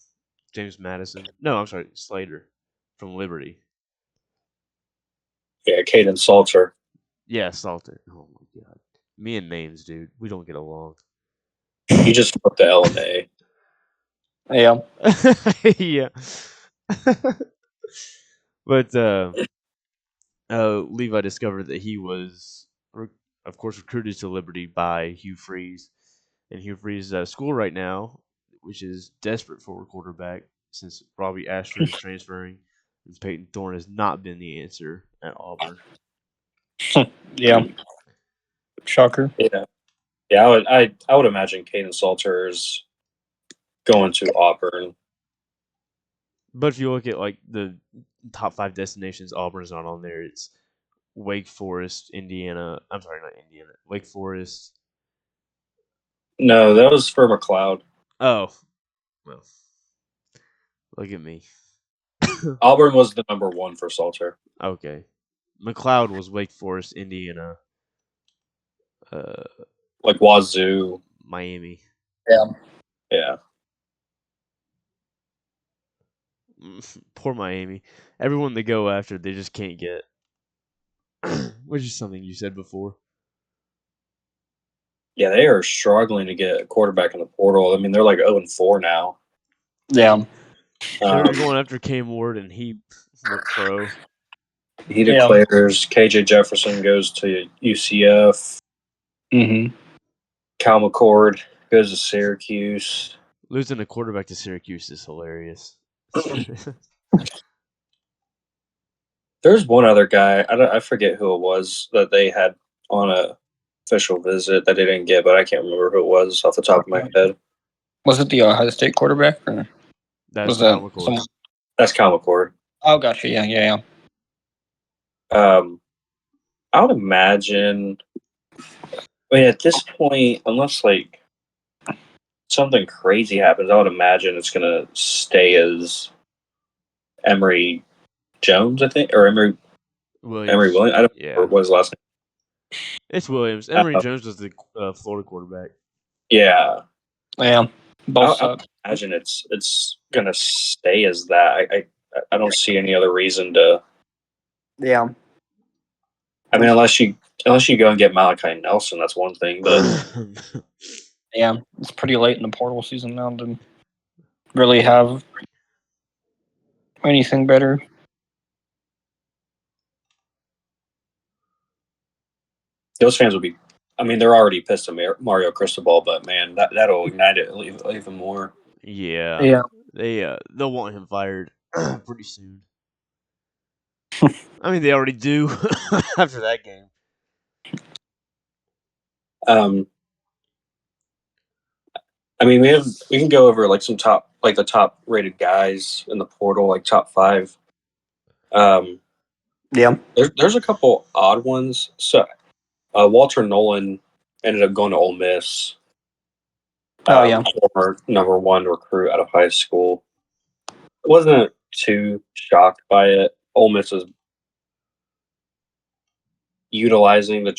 James Madison. No, I'm sorry, Slater from Liberty. Yeah, Caden Salter. Yeah, Salter. Oh my god, me and names, dude, we don't get along. He just flipped the L and A. Yeah. Yeah. But Levi discovered that he was, of course, recruited to Liberty by Hugh Freeze. And Hugh Freeze is at a school right now, which is desperate for a quarterback since Robbie Ashford is transferring. And Peyton Thorne has not been the answer at Auburn. Yeah. Shocker. Yeah, I would imagine Caden Salter is going to Auburn. But if you look at like the top 5 destinations, Auburn's not on there. It's Wake Forest, Indiana. I'm sorry, not Indiana. Wake Forest. No, that was for McLeod. Oh, well, look at me. Auburn was the number one for Salter. Okay. McLeod was Wake Forest, Indiana, uh, Like Wazoo. Miami. Yeah. Yeah. Poor Miami. Everyone they go after, they just can't get. Which is something you said before. Yeah, they are struggling to get a quarterback in the portal. I mean, they're like 0-4 now. Yeah. They're going after Cam Ward, and he went pro. He declares KJ Jefferson goes to UCF. Mm-hmm. Cal McCord goes to Syracuse. Losing a quarterback to Syracuse is hilarious. There's one other guy. I forget who it was that they had on a official visit that they didn't get, but I can't remember who it was off the top of my head. Was it the Ohio State quarterback? Or That's was Cal that McCord. someone? That's Cal McCord. Oh, gotcha. Yeah. I would imagine. I mean, at this point, unless like something crazy happens, I would imagine it's going to stay as Emory Jones, I think, or Emory Williams. Williams. I don't Yeah. remember what his last It's Williams. name. Emory Jones was the Florida quarterback. Yeah, Yeah, both I suck. imagine it's going to stay as that. I don't see any other reason to. Yeah. I mean, unless you go and get Malachi Nelson, that's one thing. But Yeah, it's pretty late in the portal season now to really have anything better. those fans would be. I mean, they're already pissed at Mario Cristobal, but man, that'll ignite it even more. yeah. Yeah. They'll want him fired pretty soon. I mean, they already do after that game. I mean, we can go over like some the top rated guys in the portal, like top 5. Yeah. There's a couple odd ones. So Walter Nolan ended up going to Ole Miss. Oh, yeah. Former number 1 recruit out of high school. Wasn't too shocked by it. Ole Miss is abusing the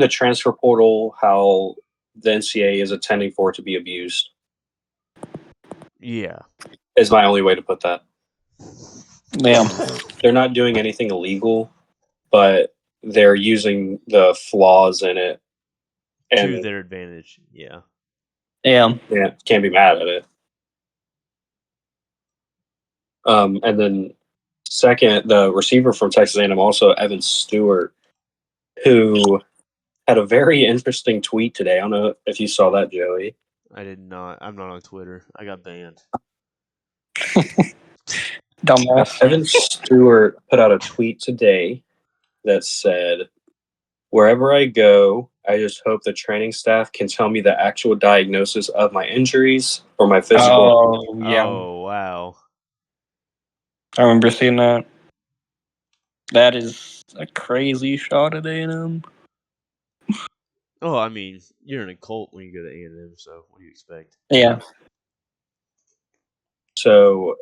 transfer portal, how the NCAA is intending for it to be abused. Yeah. Is my only way to put that. Yeah. They're not doing anything illegal, but they're using the flaws in it, To and their advantage. Yeah. Yeah. can't be mad at it. And then second, the receiver from Texas A&M, also Evan Stewart, who had a very interesting tweet today. I don't know if you saw that, Joey. I did not. I'm not on Twitter. I got banned. Dumbass. Evan Stewart put out a tweet today that said, "Wherever I go, I just hope the training staff can tell me the actual diagnosis of my injuries or my physical." Oh, yeah. Oh, wow. I remember seeing that. That is a crazy shot at A&M. Oh, I mean, you're in a cult when you go to A&M, so what do you expect? Yeah. So,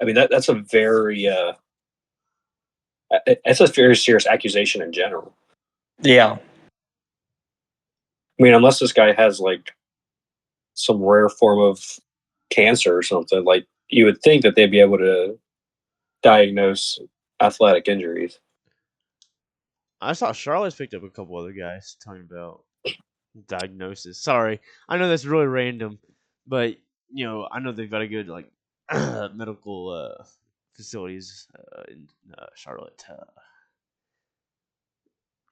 I mean, that's a very serious accusation in general. Yeah. I mean, unless this guy has like some rare form of cancer or something, like you would think that they'd be able to diagnose athletic injuries. I saw Charlotte's picked up a couple other guys talking about diagnosis. Sorry, I know that's really random, but I know they've got a good like medical facilities in Charlotte.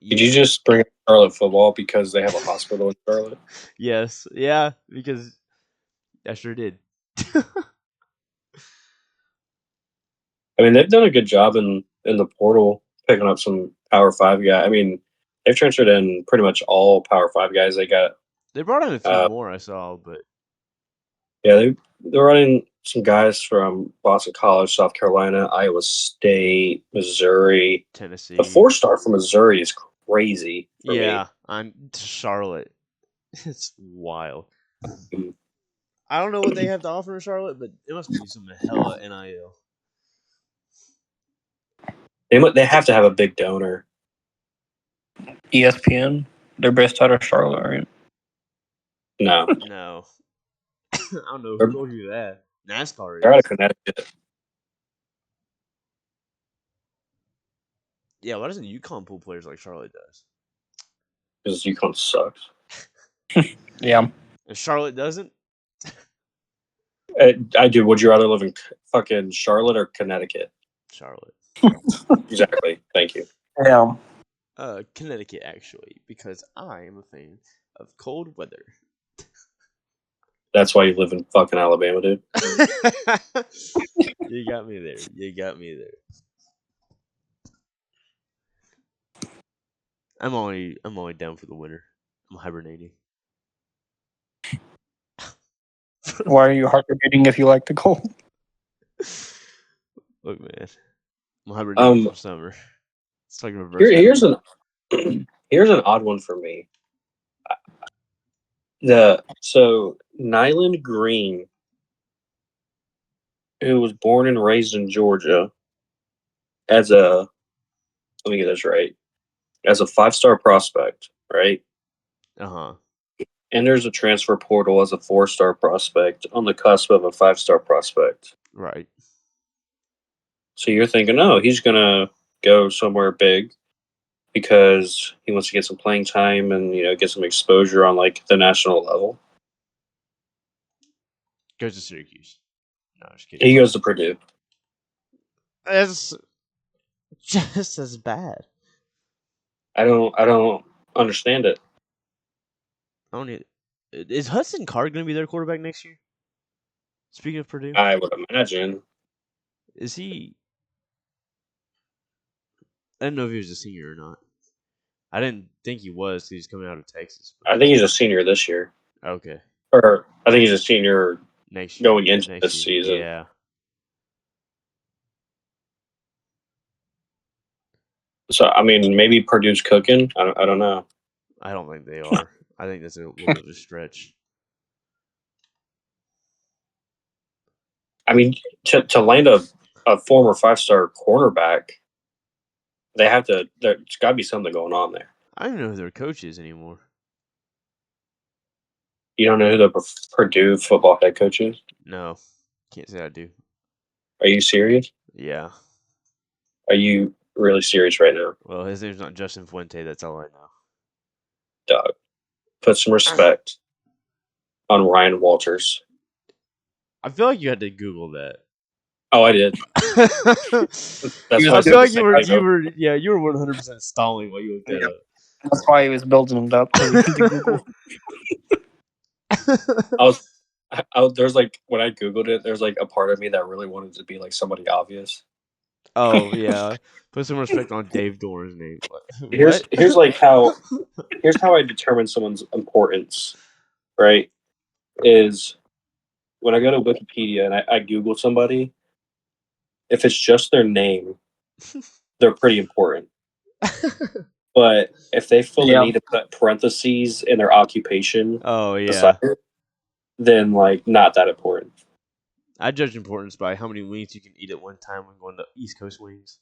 Did you Yeah. just bring up Charlotte football because they have a hospital in Charlotte? Yes. Yeah. Because I sure did. I mean, they've done a good job in the portal picking up some Power 5 guy. I mean, they've transferred in pretty much all Power 5 guys. They got They brought in a few more I saw, but yeah, they're running some guys from Boston College, South Carolina, Iowa State, Missouri. The Tennessee. 4-star from Missouri is crazy for me. Yeah, on to Charlotte. It's wild. Mm. I don't know what they have to offer in Charlotte, but it must be some hella NIL. They have to have a big donor. ESPN. They're based out of Charlotte, right? No, No. I don't know who they're, told you that. NASCAR they're out of is. Connecticut Yeah, why doesn't UConn pull players like Charlotte does? because UConn sucks. Yeah. If Charlotte doesn't, I do. Would you rather live in fucking Charlotte or Connecticut? Charlotte. Exactly. Thank you. Yeah. Connecticut actually, because I am a fan of cold weather. That's why you live in fucking Alabama, dude. You got me there. You got me there. I'm only down for the winter. I'm hibernating. Why are you hibernating if you like the cold? Look, man, I'm hibernating for summer. It's like reverse Here's hibernate. an here's an odd one for me. So Nyland Green, who was born and raised in Georgia, as a let me get this right, as a 5-star prospect, right? Uh-huh. Enters a transfer portal as a 4-star prospect on the cusp of a 5-star prospect. Right. So you're thinking, oh, he's gonna go somewhere big because he wants to get some playing time and get some exposure on like the national level. Goes to Syracuse. No, I'm just kidding. He goes to Purdue. That's just as bad. I don't understand it. I don't need. Is Hudson Card going to be their quarterback next year? Speaking of Purdue, I would imagine. is he? I didn't know if he was a senior or not. I didn't think he was. 'Cause he's coming out of Texas. I think he's a senior this year, Okay, or I think he's a senior next year. going into Next this year, season. yeah. So I mean, maybe Purdue's cooking. I don't know. I don't think they are. I think that's a little bit of a stretch. I mean, to land a former 5-star cornerback, they have to. There's got to be something going on there. I don't even know who their coach is anymore. You don't know who the Purdue football head coach is? No, can't say I do. Are you serious? Yeah. Are you really serious right now, Well, his name's not Justin Fuente. That's all I know. dog? Put some respect on Ryan Walters. I feel like you had to Google that. Oh, I did. That's why was I I feel said the like you same were, thing. you were 100% stalling while you looked that Yeah. up. That's why he was building it up because he had to Google. I was, there's like when I googled it, there's like a part of me that really wanted to be like somebody obvious. Oh yeah, put some respect on Dave Doran's name. Here's What? here's like how here's how I determine someone's importance. Right, is when I go to Wikipedia and I Google somebody, if it's just their name, they're pretty important. But if they feel the Yeah. need to put parentheses in their occupation Oh beside yeah. it, then like not that important. I judge importance by how many wings you can eat at one time when going to East Coast wings.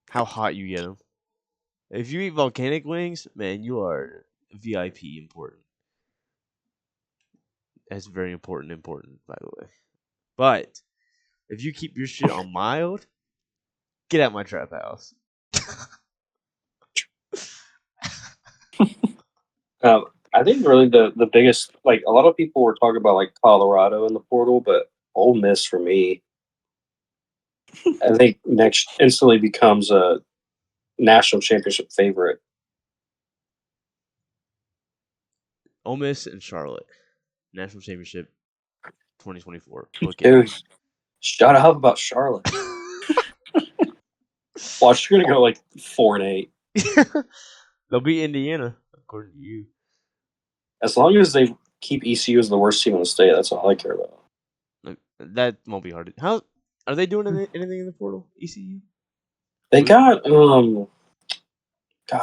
How hot you get them. If you eat volcanic wings, man, you are VIP important. That's very important, by the way. But if you keep your shit on mild, get out my trap house. I think really the biggest, like a lot of people were talking about like Colorado in the portal, but Ole Miss for me, I think next instantly becomes a national championship favorite. Ole Miss and Charlotte. National Championship 2024. Book it. Dude, shut up about Charlotte. Watch, you're gonna go like 4-8. They'll beat Indiana, according to you. As long as they keep ECU as the worst team in the state, that's all I care about. Look, that won't be hard. How are they doing anything in the portal? ECU? They got God,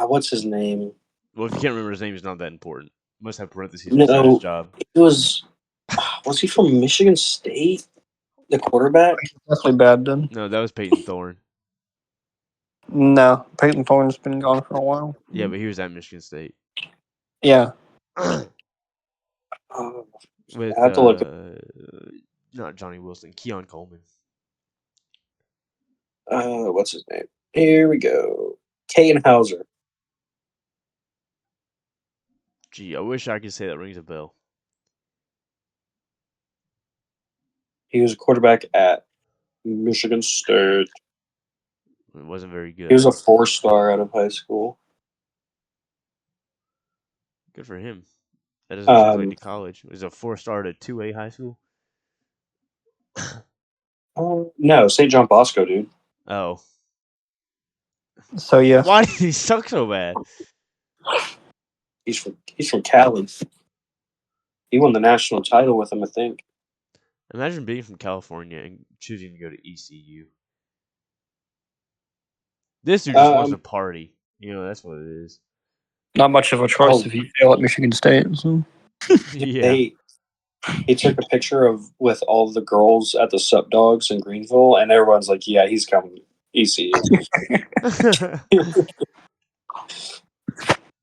what's his name? Well, if you can't remember his name, it's not that important. Must have parentheses beside his No, job. it was he from Michigan State? The quarterback? Definitely bad then. No, that was Peyton Thorne. No, Peyton Thorne's been gone for a while. Yeah, but he was at Michigan State. Yeah. Oh, I With have to look. not Johnny Wilson, Keon Coleman. What's his name? Here we go. Kane Hauser. Gee, I wish I could say that rings a bell. He was a quarterback at Michigan State. It wasn't very He was good. a 4-star out of high school. Good for him. That doesn't translate to Um, college. It was a 4-star at a 2A high school. no, St. John Bosco, dude. Oh. So yeah. Why did he suck so bad? He's from Cali. He won the national title with him, I think. Imagine being from California and choosing to go to ECU. This dude just wants to Um, party. That's what it is. Not much of a choice Oh. if you fail at Michigan State. So. Yeah. He took a picture with all the girls at the Sup Dogs in Greenville, and everyone's like, "Yeah, he's coming ECU."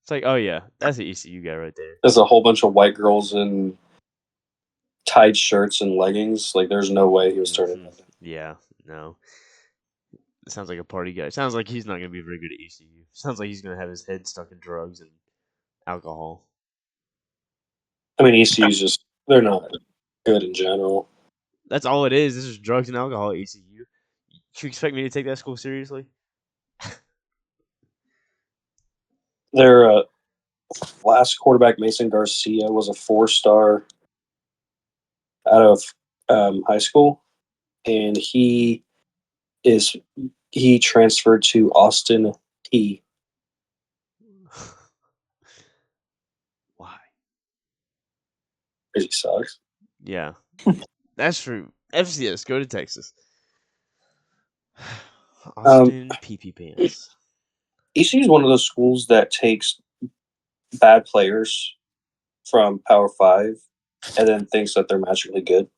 It's like, oh yeah, that's the ECU guy right there. There's a whole bunch of white girls in tight shirts and leggings. Like, there's no way he was turning that down. Yeah, no. It sounds like a party guy. Sounds like he's not going to be very good at ECU. Sounds like he's going to have his head stuck in drugs and alcohol. I mean, ECU's just, they're not good in general. That's all it is. This is drugs and alcohol at ECU. You expect me to take that school seriously? Their last quarterback, Mason Garcia, was a 4-star out of high school, and he transferred to Austin P. Why? Because he sucks. Yeah, that's true. FCS, go to Texas. Austin PP Pants. ECU is one of those schools that takes bad players from Power 5 and then thinks that they're magically good.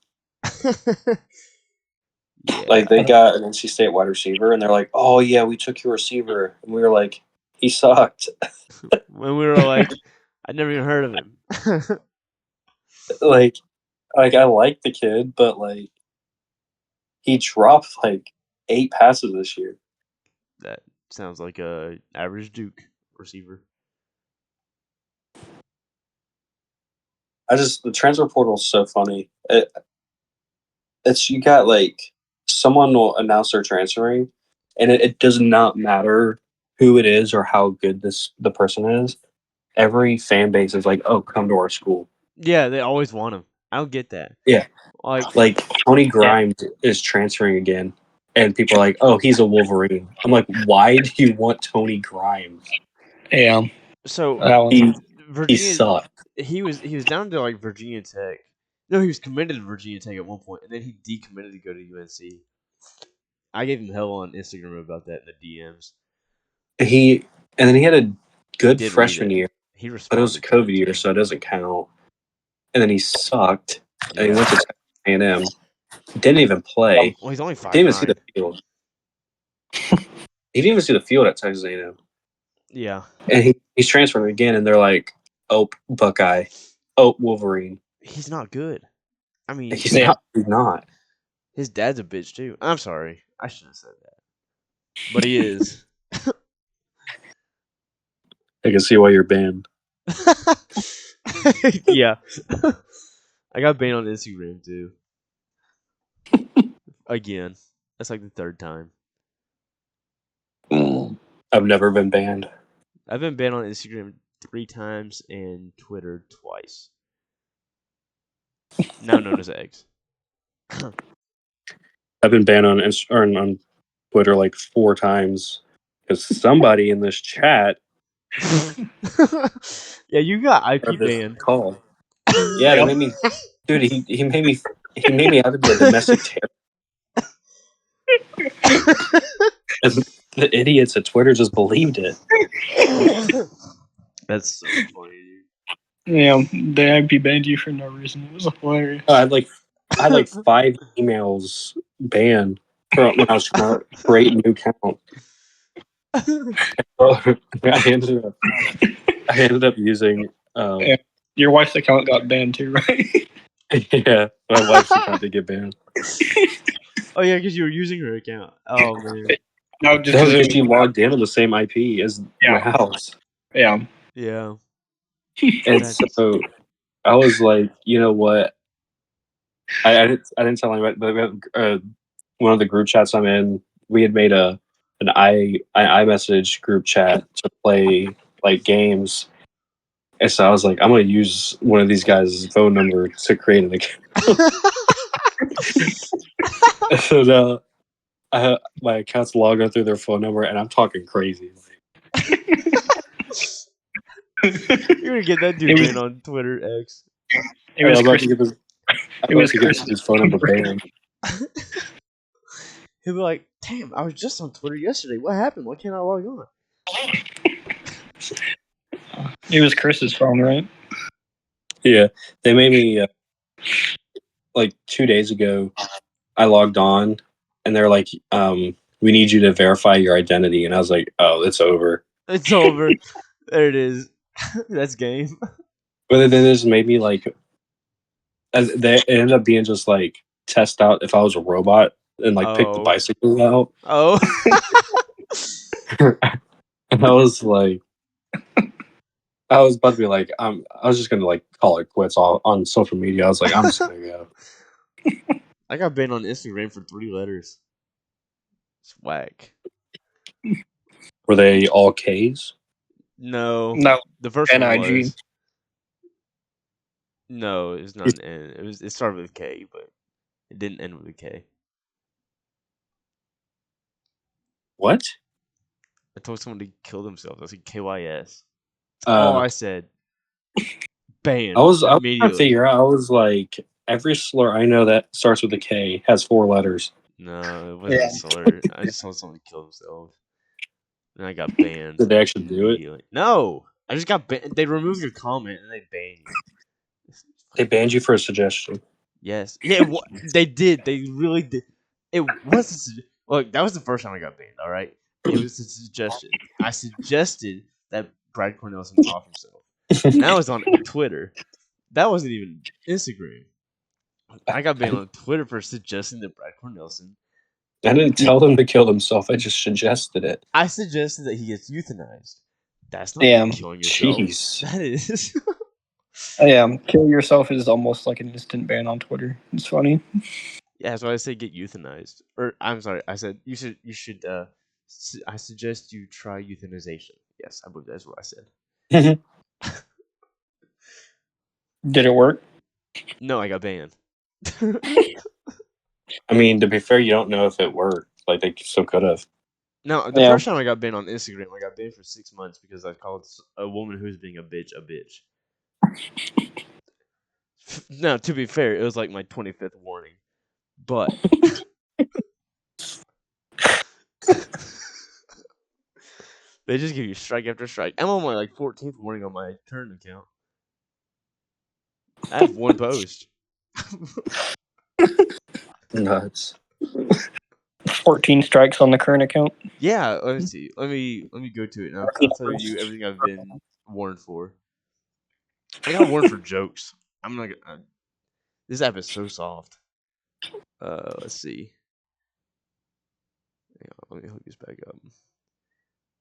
Yeah. Like, they got an NC State wide receiver, and they're like, "Oh yeah, we took your receiver," and we were like, "He sucked." When we were like, I'd never even heard of him. like I like the kid, but like, he dropped like 8 passes this year. That sounds like a average Duke receiver. The transfer portal is so funny. It's you got like, someone will announce they're transferring, and it does not matter who it is or how good the person is. Every fan base is like, "Oh, come to our school." Yeah, they always want him. I don't get that. Yeah. Like, Like, Tony Grimes is transferring again, and people are like, "Oh, he's a Wolverine." I'm like, why do you want Tony Grimes? Yeah. so That one. He Virginia, sucked. he was down to like Virginia Tech. No, he was committed to Virginia Tech at one point, and then he decommitted to go to UNC. I gave him hell on Instagram about that in the DMs. And then he had a He good did read freshman it. year, He but it was a responded to it COVID year, too. so it doesn't count. And then he sucked, and he Yeah. went to Texas A&M. Didn't even play. Well, he's only Didn't even see 5'9". the field. He didn't even see the field at Texas A&M. Yeah. And he's transferring again, and they're like, "Oh, Buckeye. Oh, Wolverine." He's not good. I mean, He's not. He's not. his dad's a bitch too. I'm sorry. I shouldn't have said that. But he is. I can see why you're banned. Yeah. I got banned on Instagram too. Again. That's like the third time. I've never been banned. I've been banned on Instagram 3 times and Twitter twice. Now known as X. I've been banned on Twitter like 4 times because somebody in this chat Yeah, you got IP of this banned. call. Yeah, they made me, dude. He made me out to be a domestic terrorist. And the idiots at Twitter just believed it. That's so funny, dude. Yeah, they IP banned you for no reason. It was hilarious. I had like 5 emails banned from when I was trying to create a new account. I ended up using. Yeah. Your wife's account got banned too, right? Yeah, my wife's account did get banned. Oh yeah, because you were using her account. Oh man. No, just Because because she logged in on the same IP as my house. Yeah. Yeah. And That's- so I was like, you know what? I didn't tell anybody, but one of the group chats I'm in, we had made an iMessage group chat to play like games. And so I was like, I'm gonna use one of these guys' phone number to create an account. So now my account's logged on through their phone number, and I'm talking crazy. You're gonna get that dude banned on Twitter X. It was I'm about Chris. to get this. It was Chris. His phone number banned. He'll be like, "Damn, I was just on Twitter yesterday. What happened? Why can't I log on?" It was Chris's phone, right? Yeah, they made me like 2 days ago. I logged on, and they're like, "We need you to verify your identity," and I was like, "Oh, it's over." It's over. There it is. That's game. But then they just made me like, it ended up being just like test out if I was a robot and like pick the Oh. bicycle out, Oh. and I was like, I was about to be like, I was just gonna like call it quits on social media. I was like, I'm just gonna go. I got banned on Instagram for 3 letters. It's whack. Were they all K's? No. No, The first one NIG. was. No, it was not an N. It started with K, but it didn't end with a K. What? I told someone to kill themselves. I said KYS. That's all Uh, I said. I Banned was trying to immediately. figure out. I was like, every slur I know that starts with a K has 4 letters. No, it wasn't Yeah. a slur. I just told someone to kill themselves. And I got banned Did they actually do it? immediately. No! I just got banned. They removed your comment and they banned you. They banned you for a suggestion. Yes. Yeah, they did. They really did. It wasn't. Look, that was the first time I got banned, alright? It was a suggestion. I suggested that Brad Cornelison off himself. And that was on Twitter. That wasn't even Instagram. I got banned on Twitter for suggesting that Brad Cornelison. I didn't tell them to kill himself. I just suggested it. I suggested that he gets euthanized. That's not Yeah. killing yourself. Jeez. That is. Yeah, kill yourself is almost like an instant ban on Twitter. It's funny. Yeah, that's why I say get euthanized. Or I'm sorry, I said you should. I suggest you try euthanization. Yes, I believe that's what I said. Did it work? No, I got banned. I mean, to be fair, you don't know if it worked. Like, they still could have. No, the Yeah. first time I got banned on Instagram, I got banned for 6 months because I called a woman who's being a bitch a bitch. Now, to be fair, it was like my 25th warning, but they just give you strike after strike. I'm on my like 14th warning on my current account. I have one post. Nuts. 14 strikes on the current account. Yeah, let me see. Let me go to it and I'll tell you everything I've been warned for. I got warned for jokes. I'm not gonna. This app is so soft. Let's see. Hang on, let me hook this back up.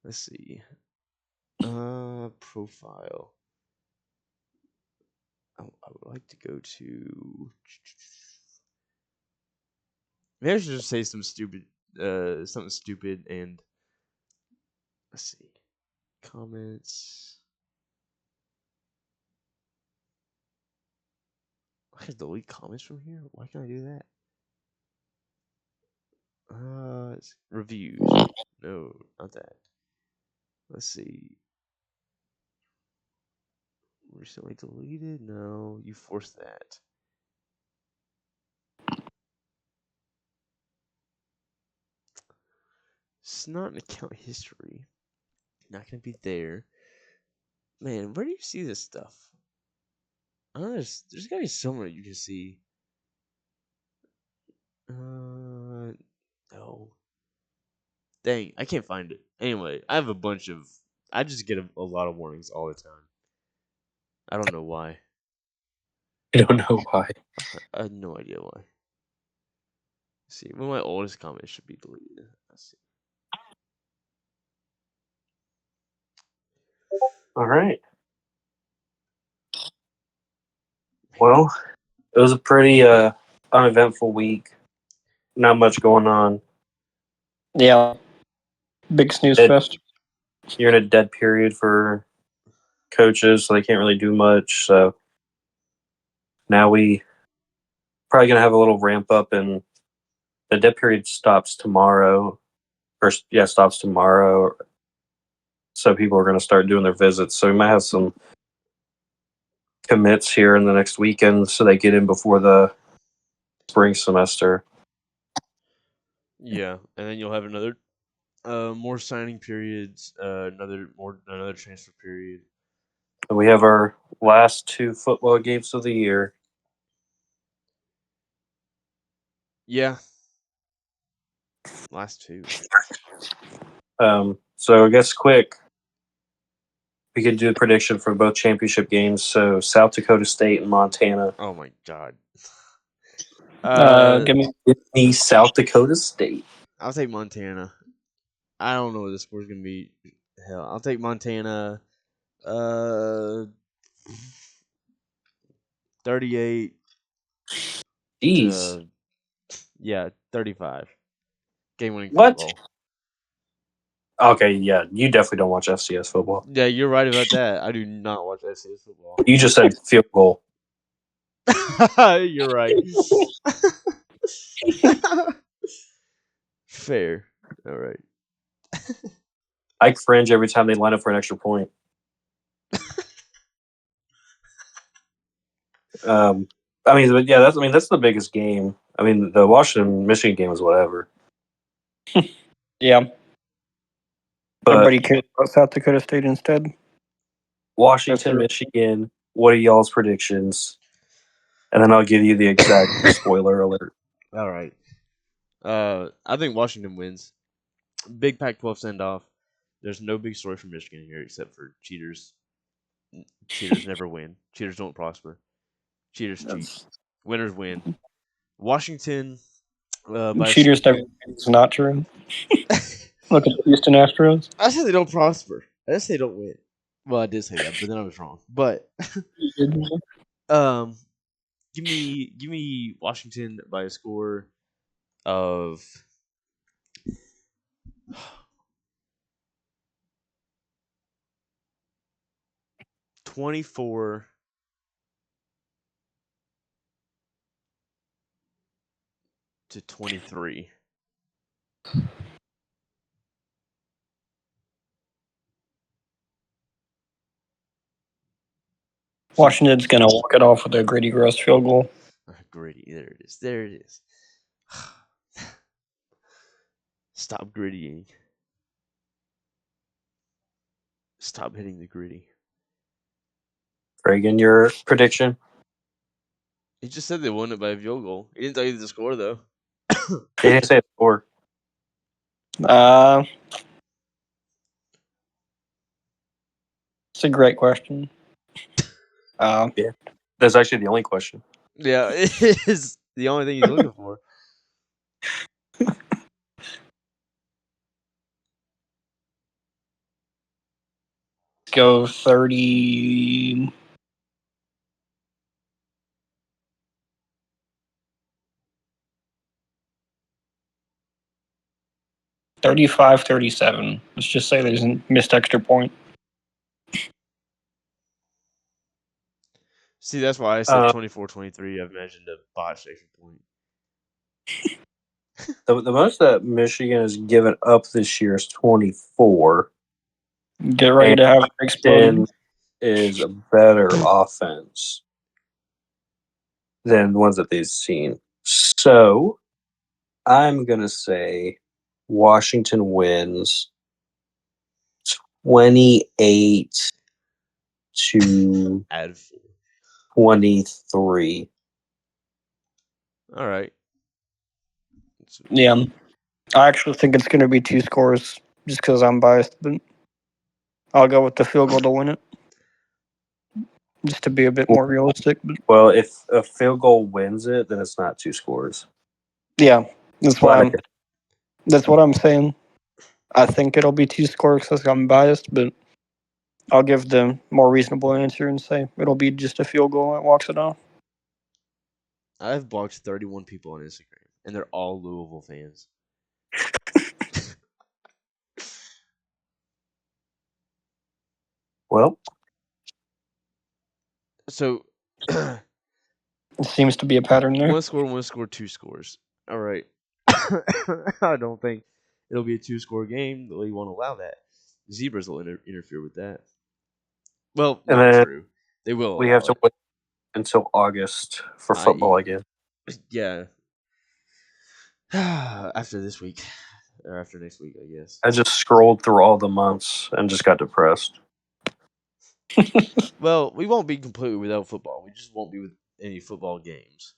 Let's see. Profile. I would like to go to. Maybe I should just say some something stupid and let's see. Comments. I can delete comments from here. Why can't I do that? Reviews. No, not that. Let's see. Recently deleted? No, you forced that. It's not an account history. Not gonna be there. Man, where do you see this stuff? There's gotta be somewhere you can see. No. Dang, I can't find it. Anyway, I have a bunch of. I just get a lot of warnings all the time. I don't know why. I don't know why. I have no idea why. Let's see, one of my oldest comments should be deleted. Let's see. All right. Well, it was a pretty uneventful week. Not much going on. Yeah. Big snooze Dead, fest. you're in a dead period for coaches, so they can't really do much. So now we probably gonna have a little ramp up, and the dead period stops tomorrow. Stops tomorrow. So people are gonna start doing their visits. So we might have some commits here in the next weekend, so they get in before the spring semester. Yeah, and then you'll have another more signing periods, another transfer period. And we have our last two football games of the year. Yeah. Last two. So I guess quick, we could do a prediction for both championship games. So South Dakota State and Montana. Oh my god. Give Me, South Dakota State. I'll take Montana. I don't know what the score's gonna be. Hell, I'll take Montana. 38 Jeez. to 35. Game-winning field What? goal. Okay, yeah, you definitely don't watch FCS football. Yeah, you're right about that. I do not watch FCS football. You just said field goal. You're right. Fair. All right. I cringe every time they line up for an extra point. That's the biggest game. I mean, the Washington Michigan game was whatever. Yeah. But Everybody cares about South Dakota State instead. Washington, Michigan, what are y'all's predictions? And then I'll give you the exact spoiler alert. All right. I think Washington wins. Big Pac-12 send-off. There's no big story from Michigan here except for cheaters. Cheaters never win. Cheaters don't prosper. Cheaters cheat. Winners win. Washington. By Cheaters never is not true. Look at the Houston Astros. I said they don't prosper. I didn't say they don't win. Well, I did say that, but then I was wrong. But um, give me Washington by a score of 24 to 23. Washington's gonna walk it off with a gritty, gross field goal. Gritty. There it is. There it is. Stop grittying. Stop hitting the gritty. Kraigen, your prediction? He just said they won it by a field goal. He didn't tell you the score though. They didn't say a score. It's a great question. Yeah, that's actually the only question. Yeah, it is the only thing he's looking for. Go 30. 35-37. Let's just say there's a missed extra point. See, that's why I said 24-23. I've imagined a botched extra point. The most that Michigan has given up this year is 24. Get ready And to have it explode. is a better offense than the ones that they've seen. So I'm gonna say Washington wins 28 to Add 4. 23. All right. Yeah. I actually think it's going to be 2 scores just because I'm biased, but I'll go with the field goal to win it. Just to be a bit more realistic. But Well, if a field goal wins it, then it's not 2 scores. yeah, that's what I'm saying. I think it'll be 2 scores because I'm biased, but I'll give the more reasonable answer and say it'll be just a field goal that walks it off. I've blocked 31 people on Instagram, and they're all Louisville fans. Well, so It seems to be a pattern there. 1 score, 2 scores. All right. I don't think it'll be a 2-score game. The league won't allow that. Zebras will interfere with that. Well, and not then true. They will. we have to wait until August for football again. Yeah. After this week. Or after next week, I guess. I just scrolled through all the months and just got depressed. Well, we won't be completely without football. We just won't be with any football games.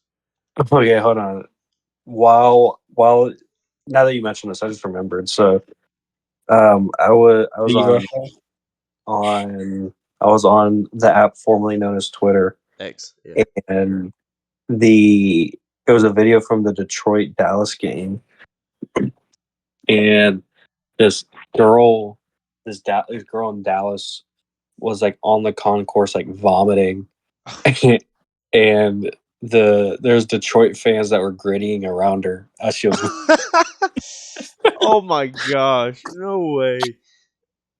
Okay, hold on. While now that you mentioned this, I just remembered. So, I was on I was on the app formerly known as Twitter, X. Yeah. and it was a video from the Detroit Dallas game, and this girl, this girl in Dallas was like on the concourse like vomiting, and there's Detroit fans that were grittying around her as she was. Oh my gosh! No way.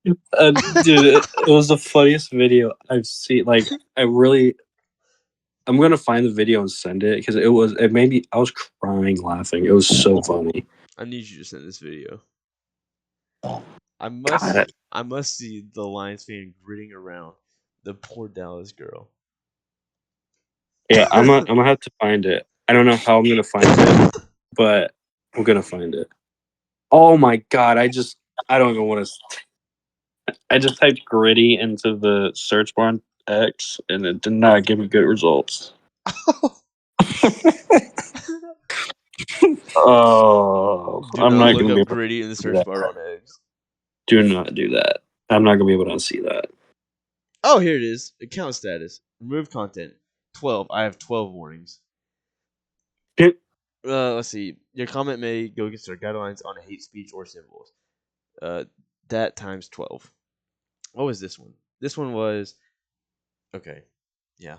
Dude, it was the funniest video I've seen. Like, I'm gonna find the video and send it because it made me. I was crying laughing. It was so funny. I need you to send this video. I God, must see the Lions fan gritting around the poor Dallas girl. yeah, I'm gonna have to find it. I don't know how I'm gonna find it, but I'm gonna find it. Oh my god, I don't even want to. I just typed gritty into the search bar on X, and it did not give me good results. Oh, Do I'm not not look gonna be up able to gritty in the do search that. bar on X. Do not do that. I'm not gonna be able to unsee that. Oh, here it is. Account status. Remove content. 12. I have 12 warnings. Let's see. Your comment may go against our guidelines on hate speech or symbols. That times 12. What was this one? This one was okay. Yeah.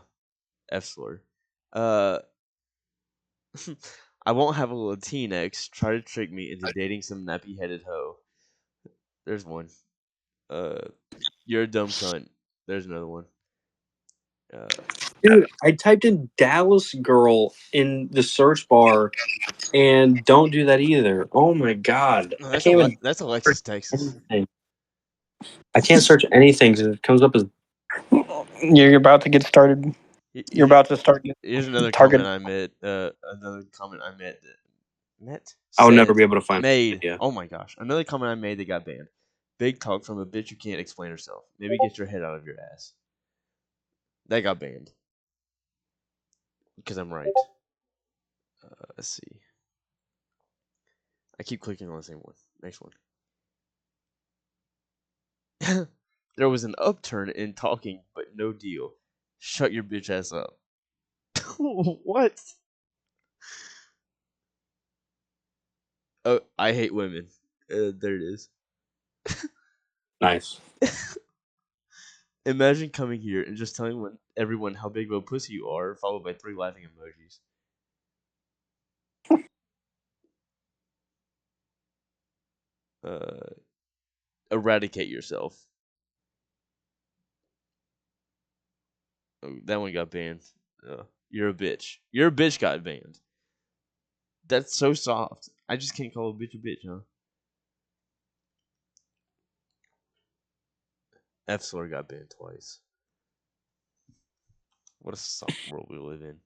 F slur. Uh I won't have a Latinx try to trick me into dating some nappy headed hoe. There's one. Uh you're a dumb cunt. There's another one. Dude, I typed in Dallas girl in the search bar, and don't do that either. Oh my god, No, I can't even that's search Alexis, Texas. anything. I can't search anything because it comes up as You're about to get started. You're about to start Here's another target. comment I made. Another comment I made. I would never Said, be able to find this made. video. Oh my gosh. Another comment I made that got banned. Big talk from a bitch who can't explain herself. Maybe get your head out of your ass. That got banned. Because I'm right. Let's see. I keep clicking on the same one. Next one. There was an upturn in talking, but no deal. Shut your bitch ass up. What? Oh, I hate women. There it is. Nice. Imagine coming here and just telling everyone how big of a pussy you are, followed by 3 laughing emojis. Uh, eradicate yourself. Oh, that one got banned. You're a bitch. You're a bitch got banned. That's so soft. I just can't call a bitch, huh? F slur got banned twice. What a soft world we live in.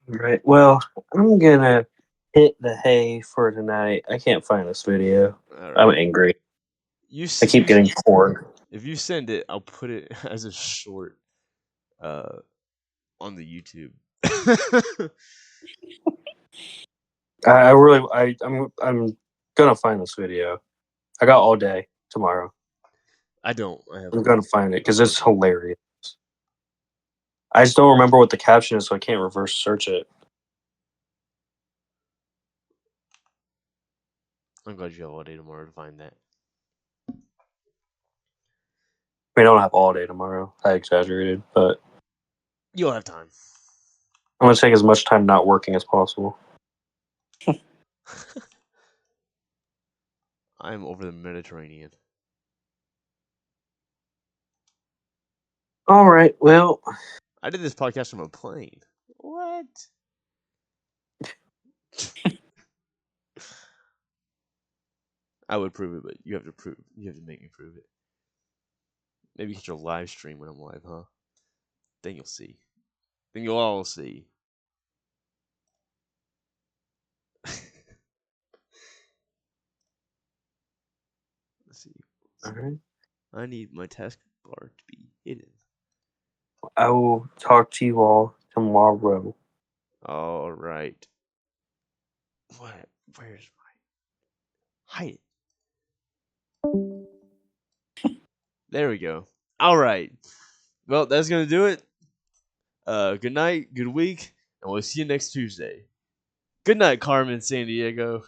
Right. Well, I'm gonna hit the hay for tonight. I can't find this video. All I'm right. angry. You I keep getting corn. if you send it, I'll put it as a short on the YouTube. I'm gonna find this video. I got all day tomorrow. I don't. I have I'm gonna find it because it's work. hilarious. I just don't remember what the caption is, so I can't reverse search it. I'm glad you have all day tomorrow to find that. I mean, I don't have all day tomorrow. I exaggerated, but You'll have time. I'm gonna take as much time not working as possible. I'm over the Mediterranean. All right. Well, I did this podcast from a plane. What? I would prove it, but you have to prove. You have to make me prove it. Maybe get your live stream when I'm live, huh? Then you'll see. Then you'll all see. Let's see. all right. I need my task. are to be hidden. I will talk to you all tomorrow. All right. What? Where's my hide it? There we go. All right. Well, that's gonna do it. Good night, good week, and we'll see you next Tuesday. Good night, Carmen San Diego.